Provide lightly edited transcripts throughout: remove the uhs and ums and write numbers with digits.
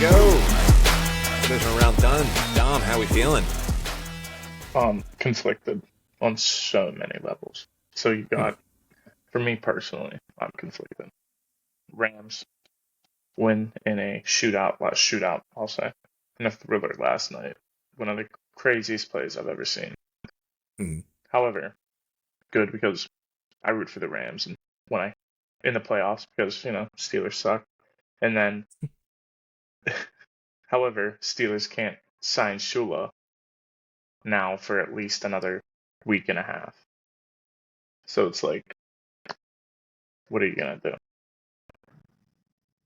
go. Divisional round done. Dom, how we feeling? Conflicted on so many levels. So you Hmm. got, for me personally, I'm conflicted. Rams win in a last shootout, I'll say, in a thriller last night. One of the craziest plays I've ever seen. Hmm. However, good because I root for the Rams and when I in the playoffs because Steelers suck. And then, however, Steelers can't sign Shula now for at least another week and a half. So it's like, what are you gonna do?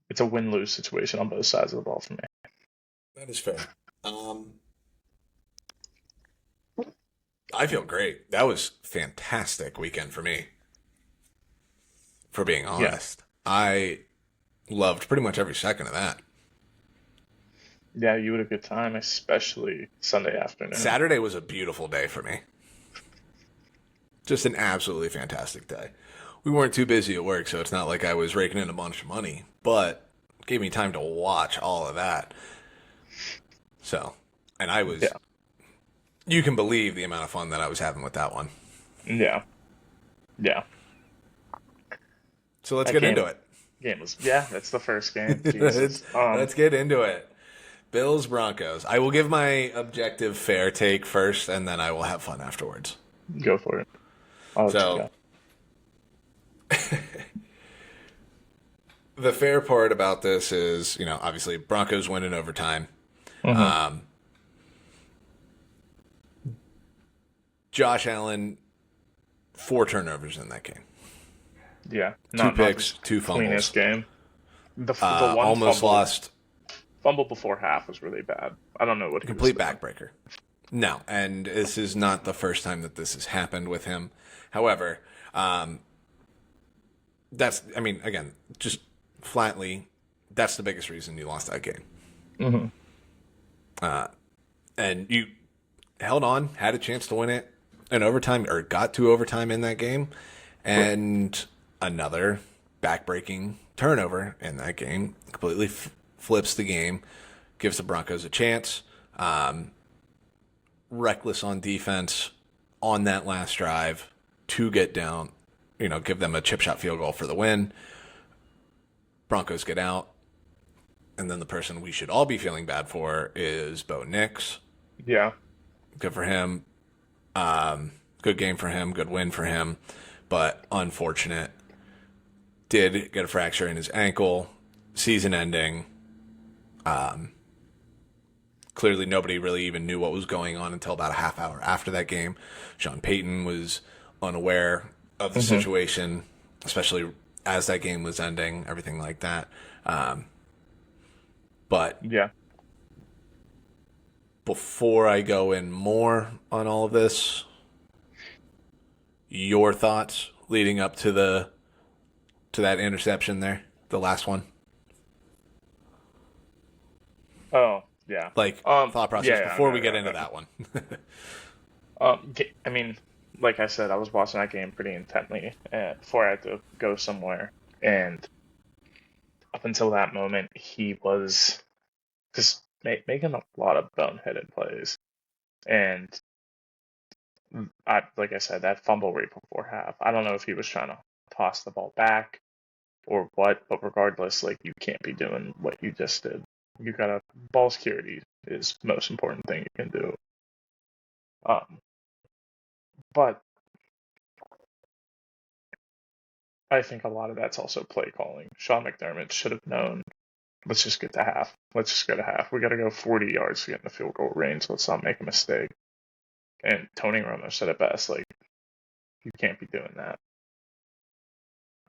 It's a win-lose situation on both sides of the ball for me. That is fair. Um, I feel great. That was fantastic weekend for me, for being Yeah, honest. I loved pretty much every second of that. yeah, you had a good time, especially Sunday afternoon. Saturday was a beautiful day for me. Just an absolutely fantastic day. We weren't too busy at work, so it's not like I was raking in a bunch of money, but it gave me time to watch all of that. So, and I was, Yeah, you can believe the amount of fun that I was having with that one. yeah, yeah. So let's That get into game, it. game was That's the first game. Jesus. Let's get into it. Bills Broncos. I will give my objective fair take first, and then I will have fun afterwards. Go for it. I'll let you So go. the fair part about this is, obviously Broncos win in overtime. Hmm. Um, Josh Allen, 4 turnovers in that game. Yeah, Two not the picks, two cleanest fumbles. game. The one Almost lost fumble before half was really bad. I don't know what he was complete doing. backbreaker. No, and this is not the first time that this has happened with him. However, again, just flatly, that's the biggest reason you lost that game. Hmm. And you held on, had a chance to win it in overtime, or got to overtime in that game, and another backbreaking turnover in that game completely flips the game, gives the Broncos a chance. Reckless on defense on that last drive to get down, give them a chip shot field goal for the win. Broncos get out, and then the person we should all be feeling bad for is Bo Nix. Yeah, Good for him. Good game for him. Good win for him. But unfortunate. Did get a fracture in his ankle. Season ending. Clearly nobody really even knew what was going on until about a half hour after that game. Sean Payton was unaware of the situation, especially as that game was ending, everything like that. But yeah. before I go in more on all of this, your thoughts leading up to that interception there, the last one, Oh, yeah. like thought process Yeah, before we get yeah, into that one. I mean, like I said, I was watching that game pretty intently before I had to go somewhere, and up until that moment, he was just making a lot of boneheaded plays, and like I said, that fumble rate before half. I don't know if he was trying to toss the ball back or what, but regardless, like you can't be doing what you just did. You gotta ball security is the most important thing you can do. Um, but I think a lot of that's also play calling. Sean McDermott should have known. Let's just get to half. Let's just go to half. We got to go 40 yards to get in the field goal range. Let's not make a mistake. And Tony Romo said it best. Like you can't be doing that.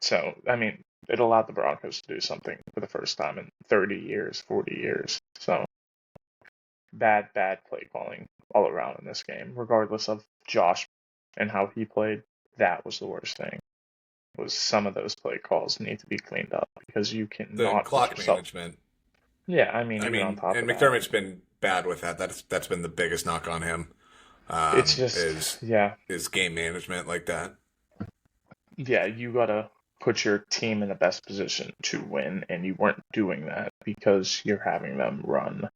So I mean, it allowed the Broncos to do something for the first time in 30 years, 40 years. So bad play calling all around in this game, regardless of Josh and how he played. That was the worst thing. Was some of those play calls need to be cleaned up because you The cannot put clock yourself. management. Yeah, I mean, I even on mean, top and of that, McDermott's been bad with that. That's been the biggest knock on him. it's just, Is yeah, game management like that. yeah, you gotta put your team in the best position to win, and you weren't doing that because you're having them run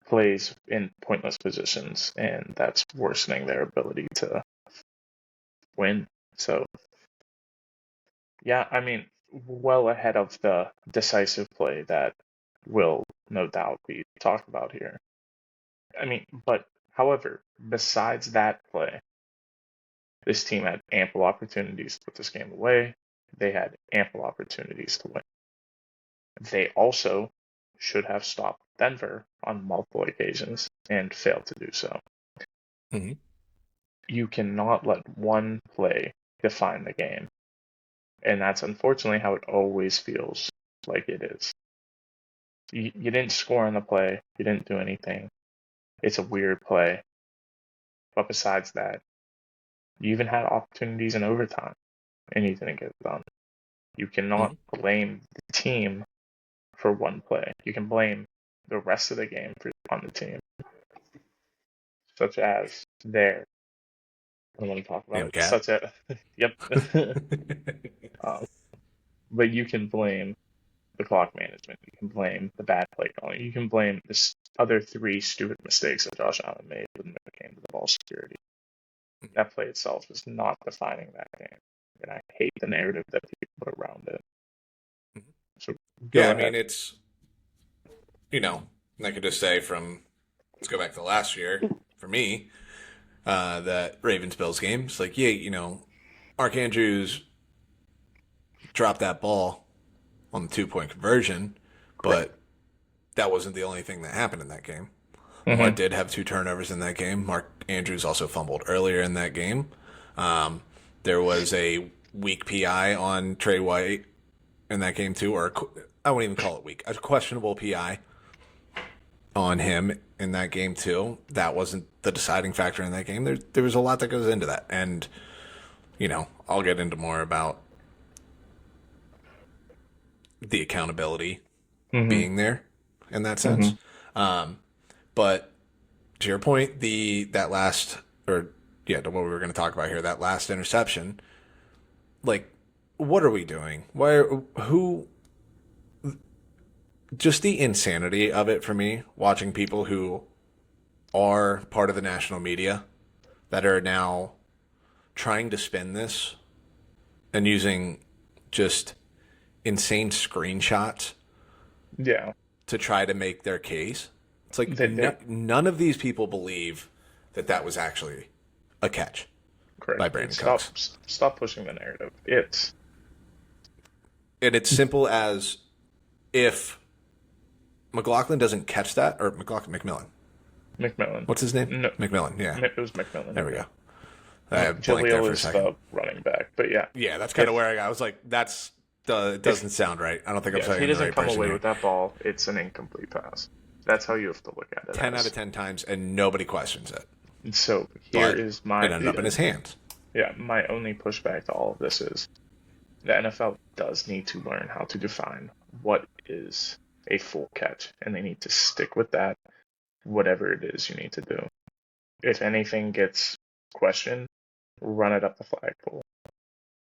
plays in pointless positions, and that's worsening their ability to win. So, yeah, I mean, well ahead of the decisive play that will no doubt be talked about here. I mean, but however, besides that play, this team had ample opportunities to put this game away. They had ample opportunities to win. They also should have stopped Denver on multiple occasions and failed to do so. Mm-hmm. You cannot let one play define the game. And that's unfortunately how it always feels like it is. You didn't score on the play, you didn't do anything. It's a weird play. But besides that, you even had opportunities in overtime and you didn't get it done. You cannot blame the team for one play. You can blame the rest of the game on the team, such as their. I don't want to talk about Damn it. cat. Such a yep. But you can blame the clock management. You can blame the bad play calling. You can blame the other three stupid mistakes that Josh Allen made when it came to the ball security. That play itself is not defining that game, and I hate the narrative that people put around it. So go Yeah, I ahead. mean, it's, I could just say let's go back to last year, for me, that Ravens-Bills game. It's like, yeah, Mark Andrews dropped that ball on the 2-point conversion, but that wasn't the only thing that happened in that game. Lamar Mm-hmm. did have 2 turnovers in that game. Mark Andrews also fumbled earlier in that game. There was a weak PI on Trey White in that game too, or I wouldn't even call it weak, a questionable PI on him in that game too. That wasn't the deciding factor in that game. There was a lot that goes into that, and I'll get into more about the accountability Mm-hmm. being there in that Mm-hmm. sense. But to your point, that last, or yeah, what we were going to talk about here, that last interception, like, what are we doing? Who? Just the insanity of it for me, watching people who are part of the national media that are now trying to spin this and using just insane screenshots Yeah. to try to make their case. It's like They none of these people believe that was actually a catch by correct. Brandon Stop Cooks. stop pushing the narrative. It's And it's simple as, if McLaughlin doesn't catch that, or McMillan. McMillan. What's his name? No, McMillan, yeah. it was McMillan. There we go. I blanked there Jaleel for a is second. the running back, but yeah, Yeah, that's kind of if where I got. I was like, it doesn't sound right. I don't think I'm if saying he the doesn't right come person away here. with that ball, it's an incomplete pass. That's how you have to look at it. 10 out of 10 times, and nobody questions it. And so here But is it ended up in his hands. yeah, my only pushback to all of this is the NFL does need to learn how to define what is a full catch, and they need to stick with that, whatever it is you need to do. If anything gets questioned, run it up the flagpole.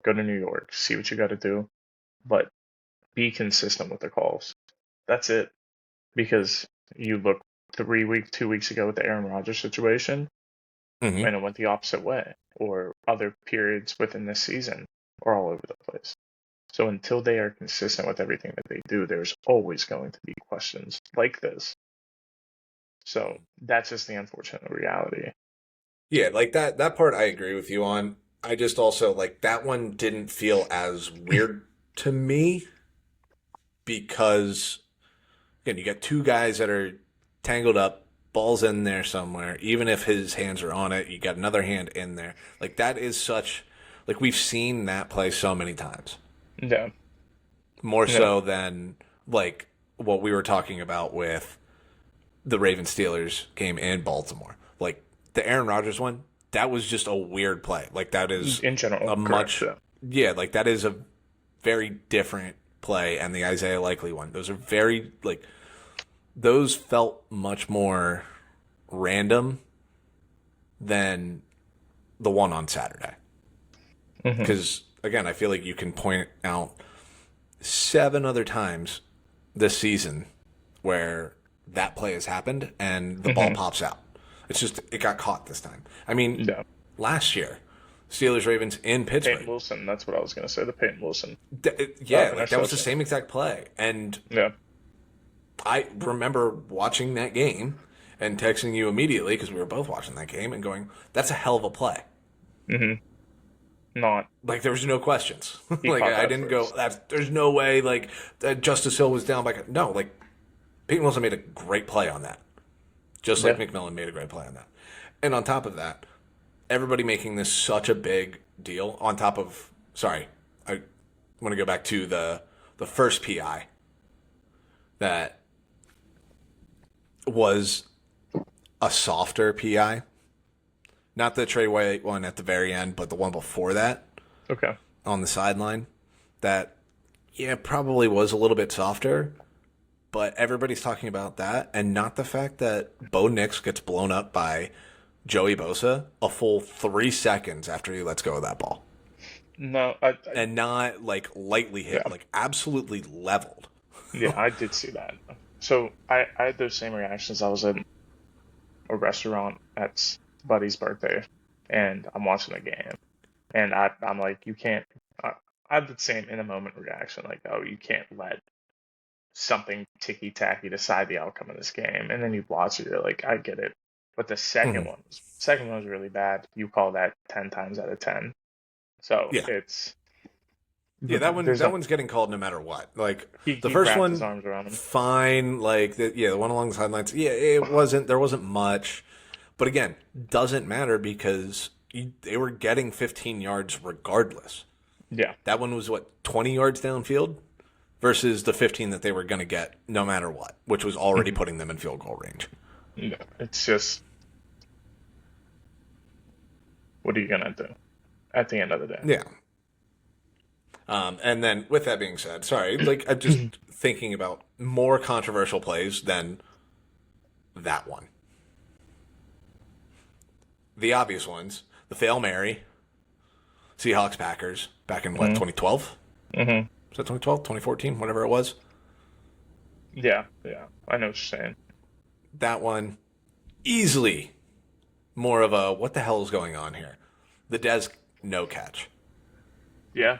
Go to New York, see what you got to do, but be consistent with the calls. That's it. Because you look 2 weeks ago with the Aaron Rodgers situation, Mm-hmm. and it went the opposite way, or other periods within this season are all over the place. So until they are consistent with everything that they do, there's always going to be questions like this. So that's just the unfortunate reality. Yeah, like that part I agree with you on. I just also, like, that one didn't feel as weird to me because, again, you got 2 guys that are tangled up, ball's in there somewhere. Even if his hands are on it, you got another hand in there. Like, that is like, we've seen that play so many times. Yeah. More Yeah. so than, like, what we were talking about with the Ravens Steelers game in Baltimore. Like, the Aaron Rodgers one, that was just a weird play. Like, that is In general, a much, correct, yeah, like, that is a very different play. And the Isaiah Likely one, those are very, like, those felt much more random than the one on Saturday. Mm-hmm. Because, again, I feel like you can point out 7 other times this season where that play has happened and the ball pops out. It's just, it got caught this time. I mean, last year, Steelers-Ravens in Pittsburgh. Peyton Wilson, that's what I was going to say, the Peyton Wilson. That was the same exact play. And I remember watching that game and texting you immediately because we were both watching that game and going, that's a hell of a play. Not. Like, there was no questions. Like, I didn't go, there's no way, like, Justice Hill was down by... No, like, Peyton Wilson made a great play on that. Just like McMillan made a great play on that. And on top of that, everybody making this such a big deal on top of... Sorry, I want to go back to the first PI that was a softer PI. Not the Trey White one at the very end, but the one before that. Okay. On the sideline. That, probably was a little bit softer. But everybody's talking about that and not the fact that Bo Nix gets blown up by Joey Bosa a full 3 seconds after he lets go of that ball. No. And not, like, lightly hit, like, absolutely leveled. Yeah, I did see that. So I had those same reactions. I was in a restaurant at buddy's birthday, and I'm watching the game, and I'm like, you can't. I had the same in a moment reaction, like, oh, you can't let something ticky tacky decide the outcome of this game. And then you watch it, you're like, I get it. But the second one was really bad. You call that 10 times out of 10. So it's. Yeah, that one's getting called no matter what. Like the first one, his arms around him. Fine. Like the one along the sidelines. Yeah, it wasn't. There wasn't much. But again, doesn't matter because they were getting 15 yards regardless. Yeah. That one was, 20 yards downfield versus the 15 that they were going to get no matter what, which was already putting them in field goal range. Yeah, it's just, what are you going to do at the end of the day? Yeah. And then with that being said, sorry, like I'm just thinking about more controversial plays than that one. The obvious ones, the Fail Mary, Seahawks Packers back in 2012? Was that 2012, 2014, whatever it was? Yeah, I know what you're saying. That one, easily more of a what the hell is going on here? The Dez no catch. Yeah.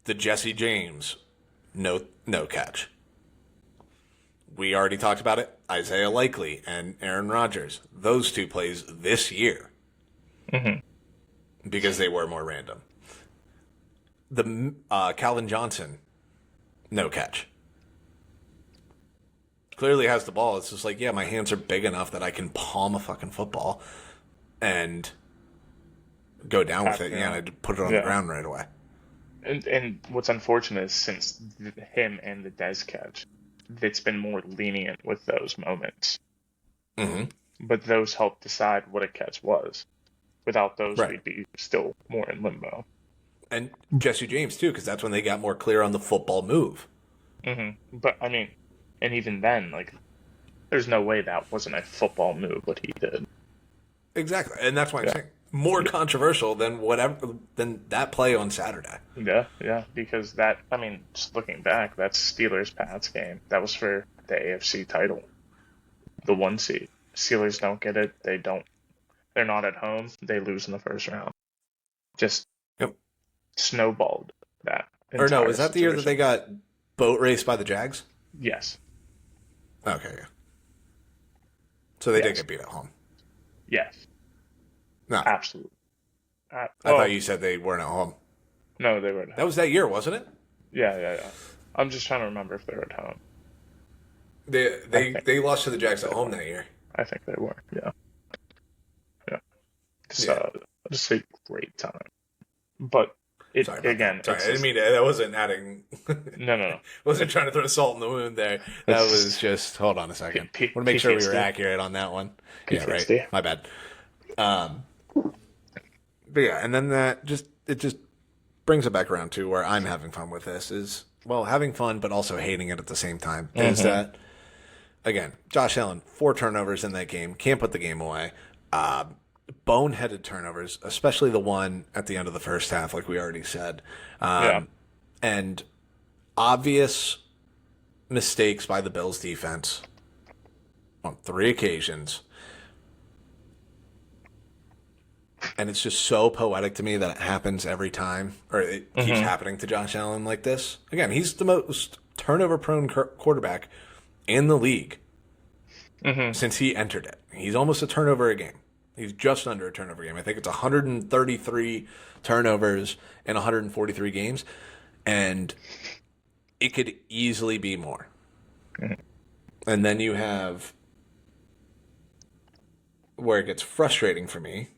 The Jesse James no catch. We already talked about it. Isaiah Likely and Aaron Rodgers. Those two plays this year. Because they were more random. The Calvin Johnson no catch. Clearly has the ball. It's just like, yeah, my hands are big enough that I can palm a fucking football and go down with it. Yeah, and I put it on the ground right away. And what's unfortunate is since him and the Dez catch, it's been more lenient with those moments. But those help decide what a catch was. Without those, we'd be still more in limbo. And Jesse James, too, because that's when they got more clear on the football move. But, I mean, and even then, like, there's no way that wasn't a football move, what he did. Exactly. And that's why I'm saying more controversial than that play on Saturday. Yeah, because that, I mean, just looking back, that's Steelers-Pats game. That was for the AFC title. The 1 seed. Steelers don't get it. They're not at home. They lose in the first round. Just snowballed that. Or no, was that the year that they got boat raced by the Jags? Yes. Okay, yeah. So they did get beat at home. Yes. No. Absolutely. I thought you said they weren't at home. No, they were at home. That was that year, wasn't it? Yeah. I'm just trying to remember if they were at home. They lost to the Jags at home that year. I think they were, yeah. Just a great time. But Sorry, I didn't mean to. That wasn't adding. No. Wasn't trying to throw salt in the wound there. That was just. Hold on a second. Want to make sure we were accurate on that one. Yeah, right. My bad. But yeah, and then it just brings it back around to where I'm having fun with this is having fun but also hating it at the same time. Is that again, Josh Allen 4 turnovers in that game, can't put the game away. boneheaded turnovers, especially the one at the end of the first half, like we already said, Yeah. and obvious mistakes by the Bills defense on 3 occasions. And it's just so poetic to me that it happens every time, or it keeps Hmm. happening to Josh Allen like this. Again, he's the most turnover prone quarterback in the league Hmm. since he entered it. He's almost a turnover a game. He's just under a turnover game. I think it's 133 turnovers in 143 games, and it could easily be more. And then you have where it gets frustrating for me.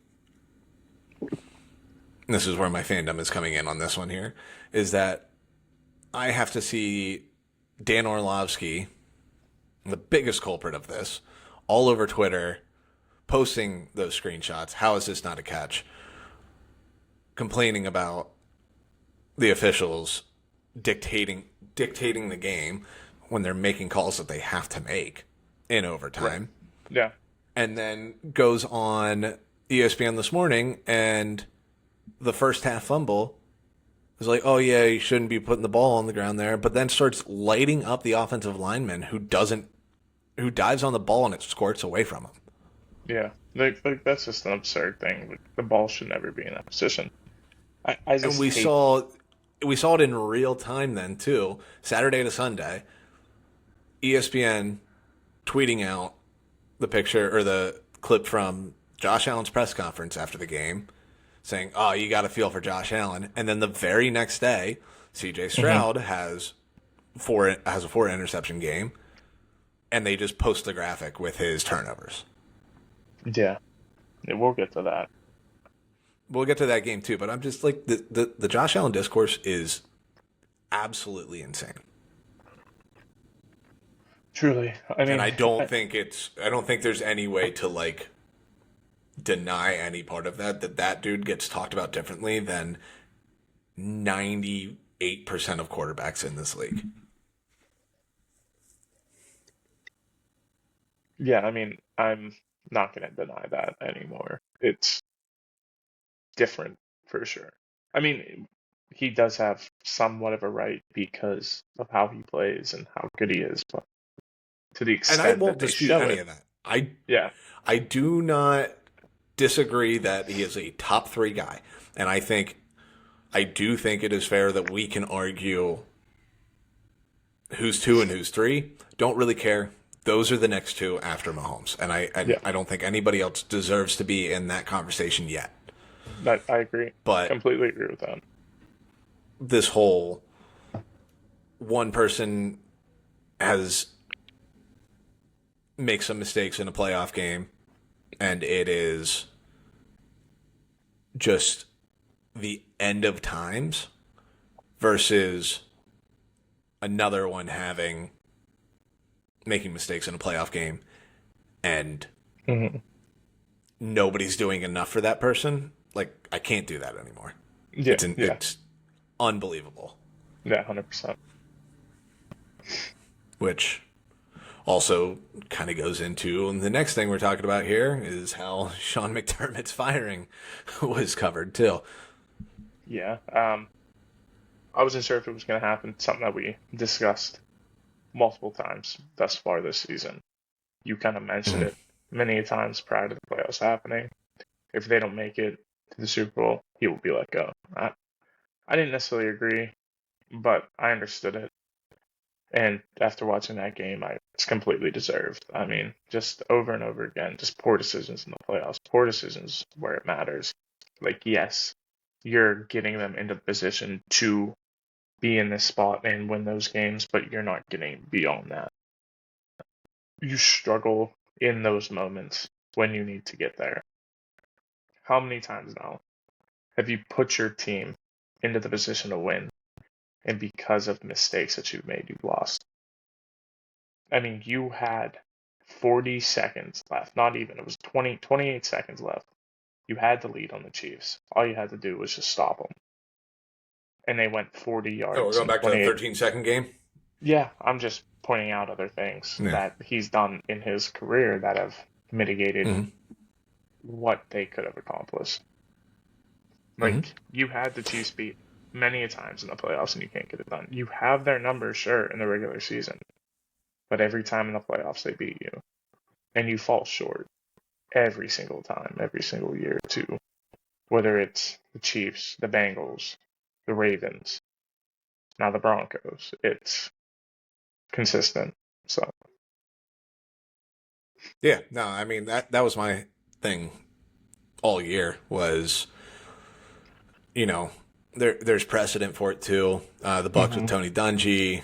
And this is where my fandom is coming in on this one here, is that I have to see Dan Orlovsky, the biggest culprit of this, all over Twitter, posting those screenshots. How is this not a catch? Complaining about the officials dictating the game when they're making calls that they have to make in Right. overtime. Yeah. And then goes on ESPN this morning and the first half fumble is like, oh yeah, you shouldn't be putting the ball on the ground there, but then starts lighting up the offensive lineman who dives on the ball and it squirts away from him. Yeah. Like that's just an absurd thing. Like, the ball should never be in that position. I And just we hate. saw we saw it in real time then too, Saturday to Sunday. ESPN tweeting out the picture or the clip from Josh Allen's press conference after the game saying, "Oh, you got to feel for Josh Allen." And then the very next day, CJ Hmm. Stroud has a 4 interception game and they just post the graphic with his turnovers. Yeah. Yeah, we'll get to that. We'll get to that game too, but I'm just like the Josh Allen discourse is absolutely insane. Truly. I And mean, I don't think there's any way to like deny any part of that dude gets talked about differently than 98% of quarterbacks in this league. yeah, I mean, I'm not going to deny that anymore. It's different for sure. I mean, he does have somewhat of a right because of how he plays and how good he is, but to the And I extent won't that they dispute show any it, of that. I yeah. I do not disagree that he is a top 3 guy. And I do think it is fair that we can argue who's 2 and who's 3. Don't really care. Those are the next 2 after Mahomes. And Yeah, I don't think anybody else deserves to be in that conversation yet. that I agree. But Completely agree with that. this whole one person has makes some mistakes in a playoff game and it is just the end of times versus another one making mistakes in a playoff game and Hmm. nobody's doing enough for that person. Like I can't do that anymore. Yeah, yeah, It's unbelievable. yeah, 100%. Which also kind of goes into and the next thing we're talking about here is how Sean McDermott's firing was covered too. Yeah. I wasn't sure if it was going to happen. Something that we discussed multiple times thus far this season. You kind of mentioned Mhm. it many times prior to the playoffs happening. If they don't make it to the Super Bowl, he will be let go. I didn't necessarily agree, but I understood it. And after watching that game, it's completely deserved. I mean, just over and over again, just poor decisions in the playoffs, poor decisions where it matters. Like, yes, you're getting them into position to be in this spot and win those games, but you're not getting beyond that. You struggle in those moments when you need to get there. How many times now have you put your team into the position to win, and because of mistakes that you've made, you've lost? I mean, you had 40 seconds left. Not even. It was 28 seconds left. You had the lead on the Chiefs. All you had to do was just stop them. And they went 40 Oh, we're yards going in back to the 28. 13-second game. Yeah, I'm just pointing out other things Yeah. that he's done in his career that have mitigated Mhm. what they could have accomplished. Hmm. Like, you had the Chiefs beat many a times in the playoffs and you can't get it done. You have their numbers, sure, in the regular season, but every time in the playoffs they beat you. And you fall short every single time, every single year, too. Whether it's the Chiefs, the Bengals, the Ravens, now the Broncos. It's consistent. So, Yeah, no, I mean that was my thing all year was, you know, there's precedent for it too. The Bucks with hmm Tony Dungy,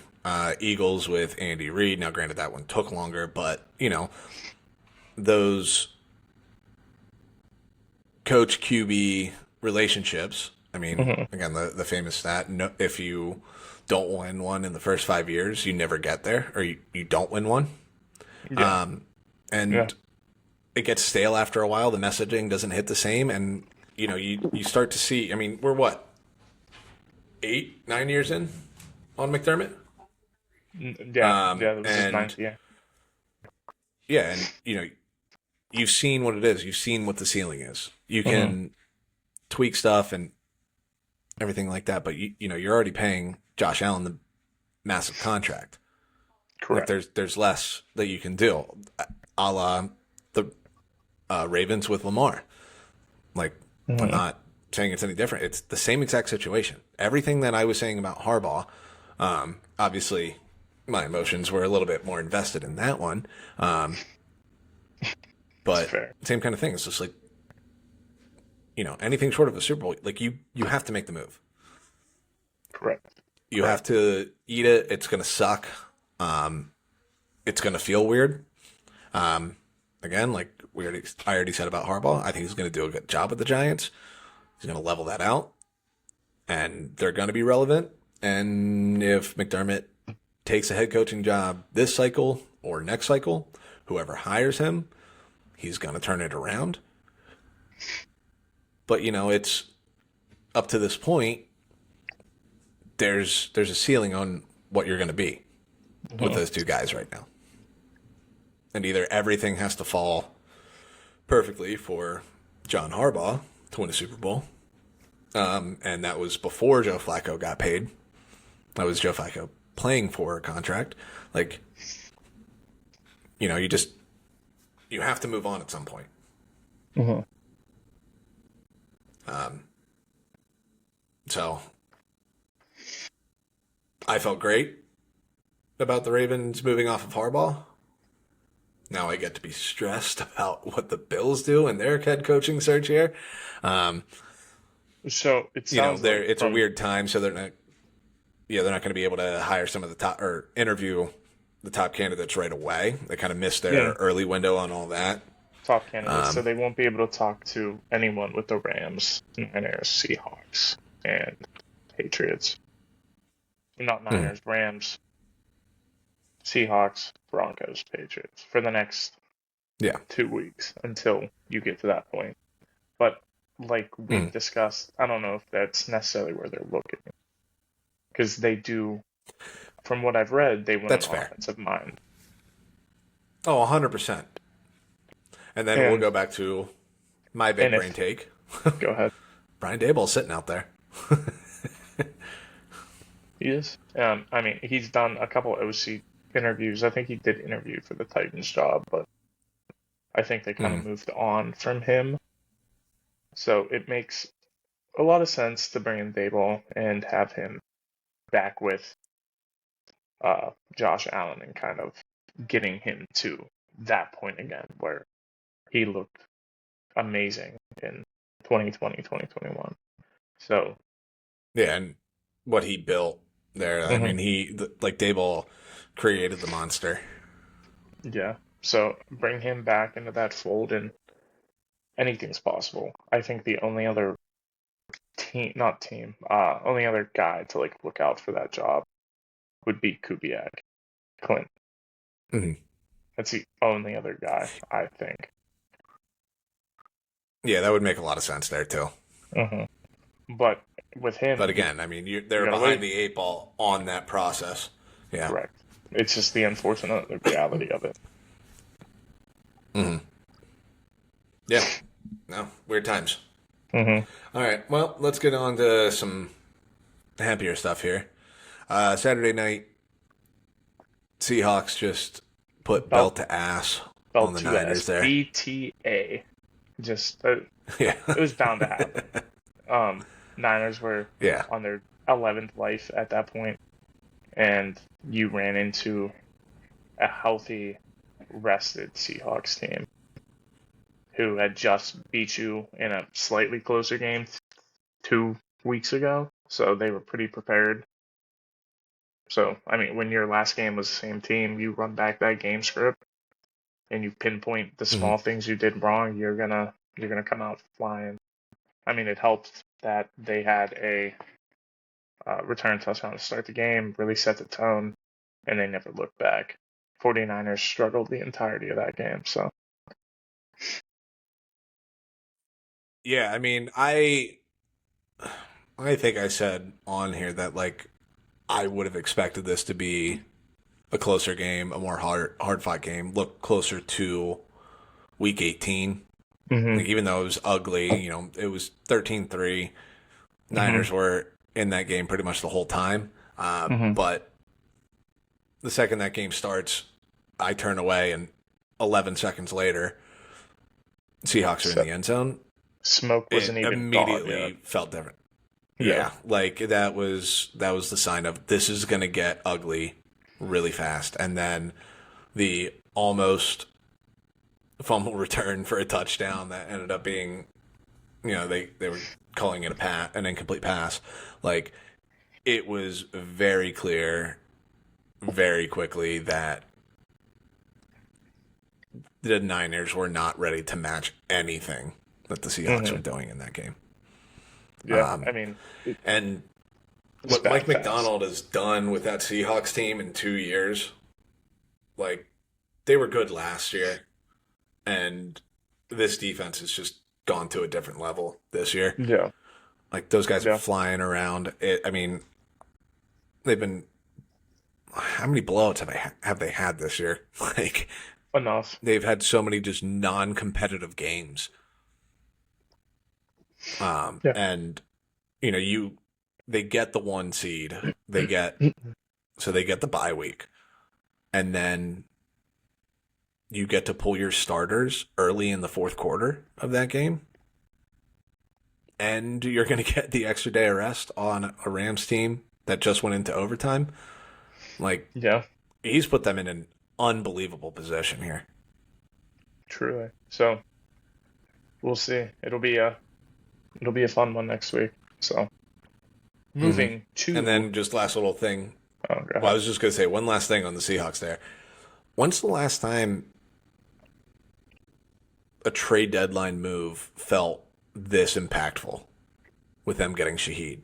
Eagles with Andy Reid. Now, granted, that one took longer, but those coach QB relationships. I mean, hmm again, the famous stat: no, if you don't win one in the first 5 years, you never get there, or you don't win one. yeah, yeah, And it gets stale after a while. The messaging doesn't hit the same, and you start to see. I mean, we're what 8, 9 years in on McDermott, yeah. This is and ninth year. yeah, and you've seen what it is. You've seen what the ceiling is. You hmm can tweak stuff and everything like that, but you're already paying Josh Allen the massive contract. Like Correct. there's less that you can do, a la the Ravens with Lamar. Like, I'm hmm not saying it's any different. It's the same exact situation. Everything that I was saying about Harbaugh, obviously, my emotions were a little bit more invested in that one. It's But fair. same kind of thing. It's just like, anything short of a Super Bowl, like you have to make the move. Correct. You have Correct. to eat it. It's going to suck. It's going to feel weird. Again, like I already said about Harbaugh, I think he's going to do a good job with the Giants. He's going to level that out, and they're going to be relevant. And if McDermott takes a head coaching job this cycle or next cycle, whoever hires him, he's going to turn it around. But it's up to this point. There's a ceiling on what you're going to be with hmm those two guys right now, and either everything has to fall perfectly for John Harbaugh to win a Super Bowl, and that was before Joe Flacco got paid. That was Joe Flacco playing for a contract. Like, you have to move on at some point. hmm So I felt great about the Ravens moving off of Harbaugh. Now I get to be stressed about what the Bills do in their head coaching search here. Um, So it sounds like it's a from weird time, so they're not going to be able to hire some of the top or interview the top candidates right away. They kind of missed their yeah, early window on all that. top candidates, so Um, they won't be able to talk to anyone with the Rams, Niners, Seahawks, and Patriots. Not mhm. Niners, Rams, Seahawks, Broncos, Patriots for the next Yeah. 2 weeks until you get to that point. But like we've Mhm. discussed, I don't know if that's necessarily where they're looking because they do, from what I've read, they want an That's fair. offensive mind. Oh, 100%. And then we'll And go back to my big and brain if take. go ahead, Brian Daboll's sitting out there. he is. I mean, he's done a couple OC interviews. I think he did interview for the Titans job, but I think they kind of Mhm. moved on from him. So it makes a lot of sense to bring in Dayball and have him back with Josh Allen and kind of getting him to that point again where he looked amazing in 2020, 2021. So, Yeah, and what he built there. I mhm, mean, like Daboll created the monster. yeah. So bring him back into that fold and anything's possible. I think the only other only other guy to like look out for that job would be Kubiak, Clint. Mhm. That's the only other guy I think. Yeah, that would make a lot of sense there too. hmm But with But him, again, I mean, you they're gotta behind wait. the eight ball on that process. Yeah. Correct. It's just the unfortunate reality of it. Hmm. Yeah. No, weird times. Mm-hmm. All right, well, let's get on to some happier stuff here. Saturday night, Seahawks just put Belt belt to ass on belt the to ass. Niners there. BTA. Just Yeah. it was bound to happen. Um, Niners were Yeah. on their 11th life at that point, and you ran into a healthy, rested Seahawks team who had just beat you in a slightly closer game 2 weeks ago. So they were pretty prepared. So, I mean, when your last game was the same team, you run back that game script and you pinpoint the Mhm. small things you did wrong, you're gonna come out flying. I mean, it helped that they had a return touchdown to start the game, really set the tone, and they never looked back. 49ers struggled the entirety of that game. So, Yeah, I mean, I think I said on here that like I would have expected this to be a closer game, a more hard fought game, look closer to week 18. hmm Like even though it was ugly, it was 13-3. hmm Niners were in that game pretty much the whole time. hmm But the second that game starts, I turn away, and 11 seconds later, Seahawks are in so the end zone. smoke wasn't It even gone yet. immediately felt different. Yeah. Yeah, like that was the sign of this is going to get ugly really fast. And then the almost fumble return for a touchdown that ended up being, they were calling it an incomplete pass. Like it was very clear very quickly that the Niners were not ready to match anything that the Seahawks hmm were doing in that game. Yeah. I mean, And it's what bad Mike fast. McDonald has done with that Seahawks team in 2 years, like they were good last year, and this defense has just gone to a different level this year. Yeah. Like those guys are Yeah. flying around. I mean, they've been. How many blowouts have they had this year? Like Enough. they've had so many just non-competitive games. Yeah. And they get the 1 seed. They get the bye week, and then you get to pull your starters early in the fourth quarter of that game, and you're going to get the extra day of rest on a Rams team that just went into overtime. Like Yeah. he's put them in an unbelievable position here. Truly. So we'll see. It'll be a fun one next week. So Hmm. moving And to then just last little thing. oh, go Well, I ahead. was just going to say one last thing on the Seahawks there. When's the last time a trade deadline move felt this impactful with them getting Shaheed?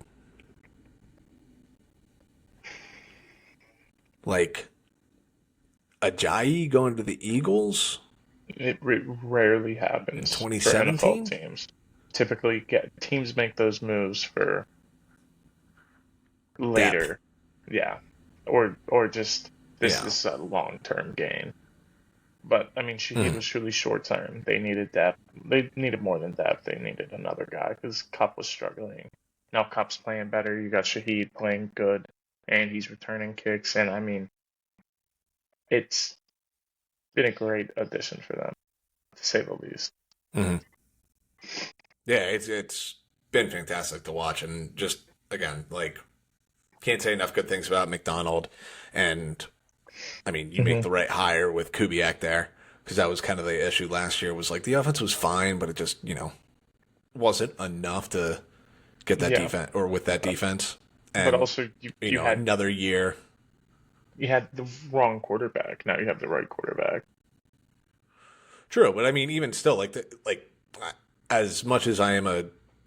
Like Ajayi going to the Eagles It rarely in happens for NFL 2017? teams. Typically, get teams make those moves for Depth. later. Yeah, or just this Yeah. is a long-term gain. But I mean, Shaheed Mm. was truly short-term. They needed depth. They needed more than depth. They needed another guy because Cup was struggling. Now Cup's playing better. You got Shaheed playing good, and he's returning kicks. And I mean, it's been a great addition for them, to say the least. Hmm. Yeah, it's been fantastic to watch, and just again, like can't say enough good things about McDonald. And I mean, you make hmm the right hire with Kubiak there because that was kind of the issue last year. Was like the offense was fine, but it just wasn't enough to get that Yeah, defense or with that defense. but And also you had another year. you had the wrong quarterback. Now you have the right quarterback. True, but I mean, even still, as much as I am a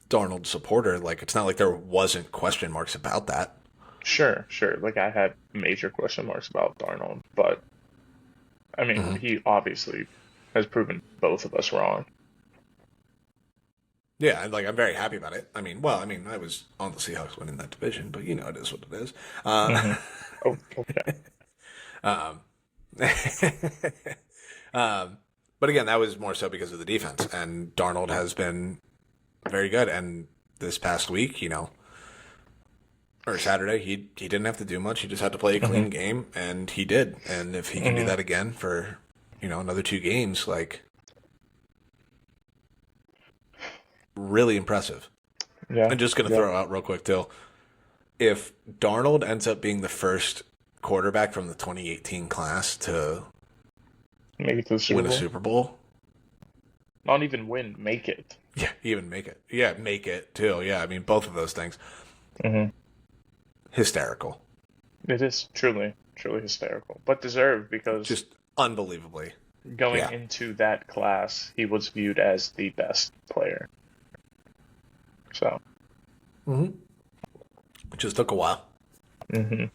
Darnold supporter, like it's not like there wasn't question marks about that. Sure, sure. Like I had major question marks about Darnold, but I mean, Hmm. he obviously has proven both of us wrong. Yeah, and like I'm very happy about it. I mean, well, I mean, I was on the Seahawks winning that division, but it is what it is. hmm Oh, okay. Um, um, but But again, that was more so because of the defense, and Darnold has been very good. And this past week, or Saturday, he didn't have to do much. He just had to play a clean game, and he did. And if he can do that again for, another 2 games, really impressive. Yeah. I'm just going to throw out real quick, too. If Darnold ends up being the first quarterback from the 2018 class to make it to the Super win Bowl. a Super Bowl. Not even win, make it. Yeah, even make it. Yeah, make it, too. Yeah, I mean, both of those things. Hysterical. It is truly, truly hysterical. But deserved, because just unbelievably. Going into that class, he was viewed as the best player. So. It just took a while. All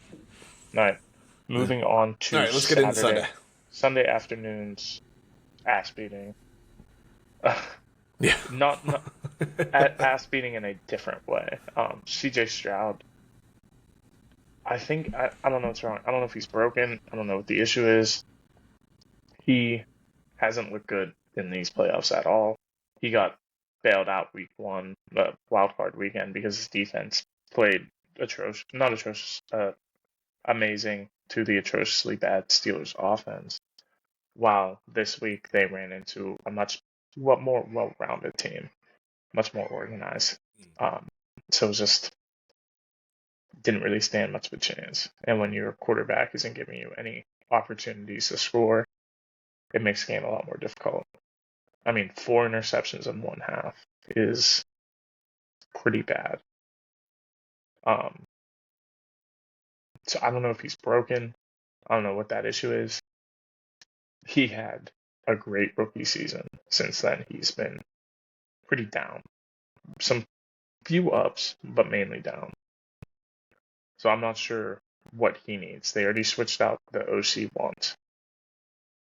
right. Moving on to All right, let's get into Sunday. Sunday afternoon's ass beating. Yeah. Not ass beating in a different way. CJ Stroud. I think I don't know what's wrong. I don't know if he's broken. I don't know what the issue is. He hasn't looked good in these playoffs at all. He got bailed out week 1, wild card weekend, because his defense played amazing to the atrociously bad Steelers offense. While this week they ran into a much more well-rounded team, much more organized. So it was just didn't really stand much of a chance. And when your quarterback isn't giving you any opportunities to score, it makes the game a lot more difficult. I mean, 4 interceptions in 1 half is pretty bad. So I don't know if he's broken. I don't know what that issue is. He had a great rookie season. Since then, he's been pretty down. Some few ups, but mainly down. So I'm not sure what he needs. They already switched out the OC once.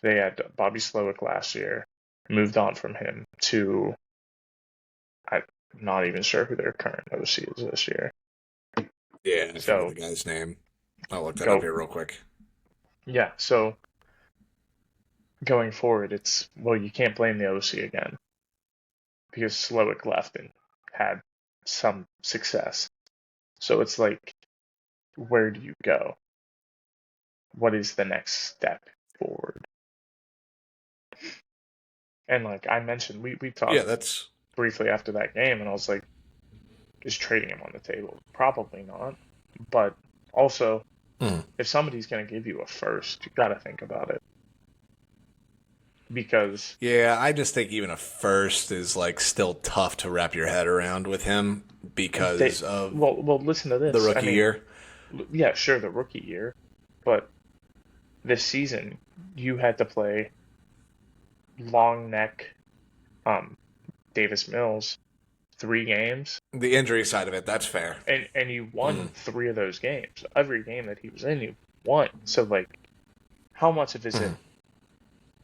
They had Bobby Slowick last year, moved on from him to, I'm not even sure who their current OC is this year. Yeah, I forget the guy's name. I'll look that up here real quick. Yeah, so going forward, you can't blame the OC again, because Slowick left and had some success. So it's like, where do you go? What is the next step forward? And like I mentioned, we talked briefly after that game, and I was like, is trading him on the table? Probably not. But also, if somebody's going to give you a first, you got to think about it. Because I just think even a first is still tough to wrap your head around with him because of listen to this. The rookie year. Yeah, sure, the rookie year, but this season you had to play long neck, Davis Mills, 3 games. The injury side of it, that's fair. And you won 3 of those games. Every game that he was in, you won. So how much of it is it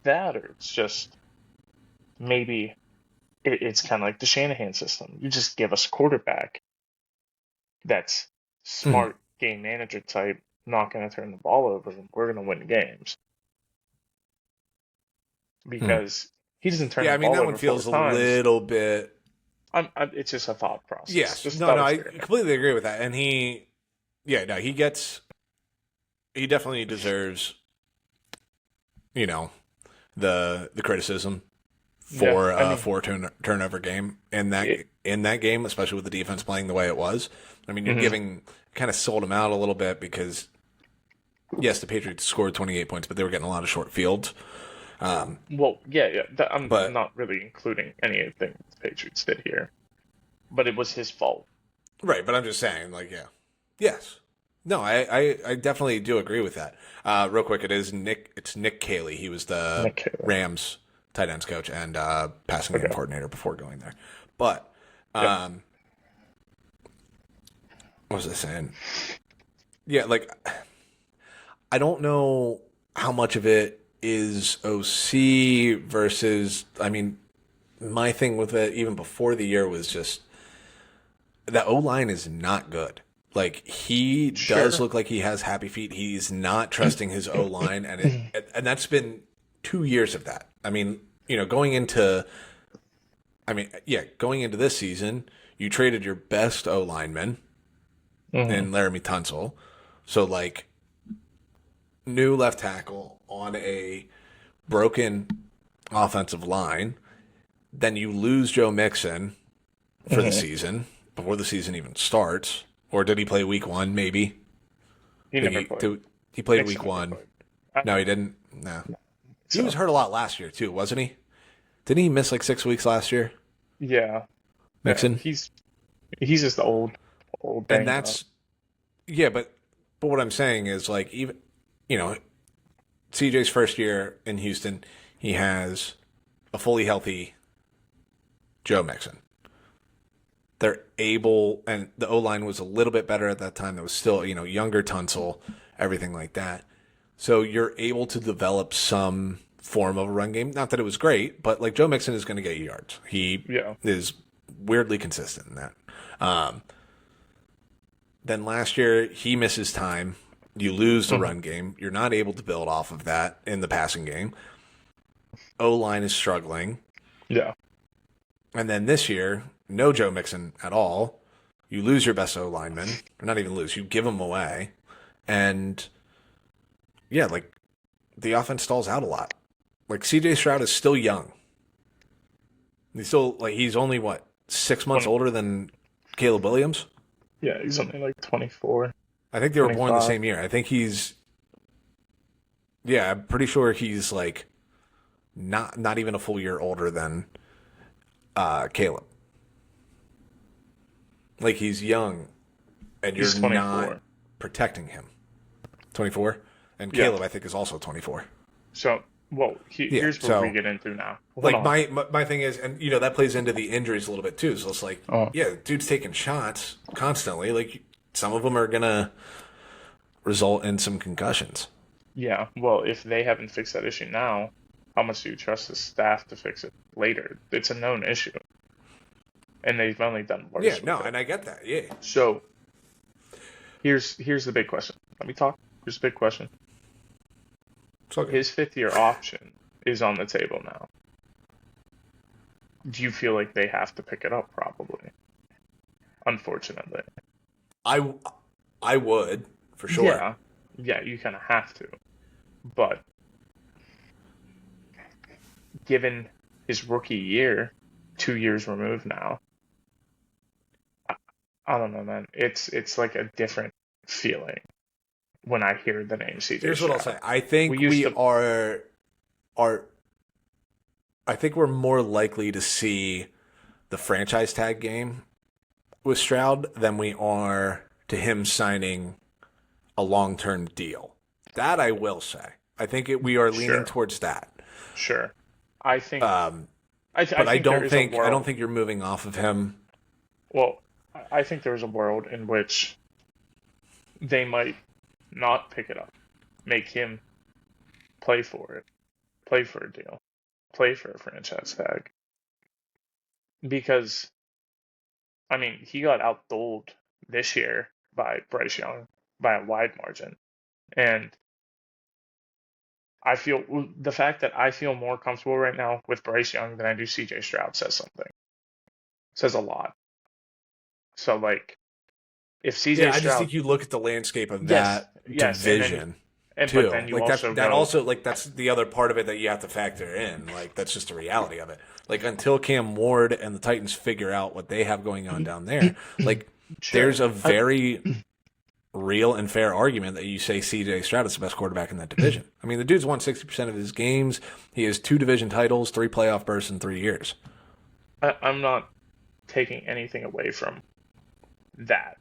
that, or it's just maybe it's kind of like the Shanahan system. You just give us a quarterback that's smart, game manager type, not going to turn the ball over, and we're going to win games. Because he doesn't turn the ball over. Yeah, I mean, that one feels a little bit... it's just a thought process. Yes. I completely agree with that. And he definitely deserves, the criticism for turnover game in that game, especially with the defense playing the way it was. I mean, you're kind of sold him out a little bit because, yes, the Patriots scored 28 points, but they were getting a lot of short fields. I'm not really including anything the Patriots did here, but it was his fault. Right, but I'm just saying, yes. No, I definitely do agree with that. Real quick, it's Nick Caley. He was the Rams tight ends coach and passing game coordinator before going there. But what was I saying? Yeah, I don't know how much of it is OC versus, I mean, my thing with it even before the year was just the O-line is not good. He does look like he has happy feet. He's not trusting his O-line, and that's been 2 years of that. I mean, going into, going into this season, you traded your best O lineman Mm-hmm. in Laramie Tunsil. So, like, new left tackle on a broken offensive line. Then you lose Joe Mixon for the Mm-hmm. season before the season even starts. Or did he play week one? Maybe. He never played. He played Nixon week never one. played. I No, he didn't. No. He was So hurt a lot last year, too, wasn't he? Didn't he miss like 6 weeks last year? yeah, yeah. Mixon? He's just old And banged up. that's, yeah, but what I'm saying is, like, even, you know, CJ's first year in Houston, he has a fully healthy Joe Mixon. They're able, and the O line was a little bit better at that time. It was still, younger Tunsil, everything like that. So you're able to develop some form of a run game. Not that it was great, but like Joe Mixon is going to get you yards. He Yeah. is weirdly consistent in that. Then last year, he misses time. You lose the Mm-hmm. run game. You're not able to build off of that in the passing game. O line is struggling. Yeah. And then this year, no Joe Mixon at all. You lose your best O lineman, or not even lose, you give him away. And yeah, like the offense stalls out a lot. Like CJ Stroud is still young. He's only what, 6 months 20, older than Caleb Williams? yeah, he's only like 24, I think they were born the 25. same year. I think I'm pretty sure he's like not even a full year older than Caleb. Like he's young, and He's you're 24. not protecting him. 24, and Yeah. Caleb I think is also 24. So, well, Yeah, here's what so we get into now. Hold like on. my thing is, and that plays into the injuries a little bit too. So it's like, Oh. yeah, dude's taking shots constantly. Like some of them are gonna result in some concussions. Yeah, well, if they haven't fixed that issue now, how much do you trust the staff to fix it later? It's a known issue, and they've only done worse. Yeah, with no, it. and I get that. Yeah, So here's the big question. Let me talk. Here's the big question. it's okay. His fifth-year option is on the table now. Do you feel like they have to pick it up? Probably. Unfortunately. I would for sure. Yeah, you kind of have to. But given his rookie year, 2 years removed now, I don't know, man. It's like a different feeling when I hear the name CJ Here's what I'll Stroud. say. I think We used we to- are. I think we're more likely to see the franchise tag game with Stroud than we are to him signing a long-term deal. That I will say. I think we are leaning Sure. towards that. Sure. I think. Um, I but I think there don't is a think I world. don't think you're moving off of him. Well, I think there's a world in which they might not pick it up, make him play for it, play for a deal, play for a franchise tag. Because, I mean, he got outdueled this year by Bryce Young by a wide margin. And I feel the fact that I feel more comfortable right now with Bryce Young than I do CJ Stroud says something. Says a lot. So, like, if CJ Yeah, I just Stroud. think you look at the landscape of Yes, that yes, and then- division And too. but then you Like also that go, also like that's the other part of it that you have to factor in. Like that's just the reality of it. Like until Cam Ward and the Titans figure out what they have going on down there, like Sure. there's a very real and fair argument that you say CJ Stroud is the best quarterback in that division. I mean, the dude's won 60% of his games. He has 2 division titles, 3 playoff berths in 3 years. I'm not taking anything away from that.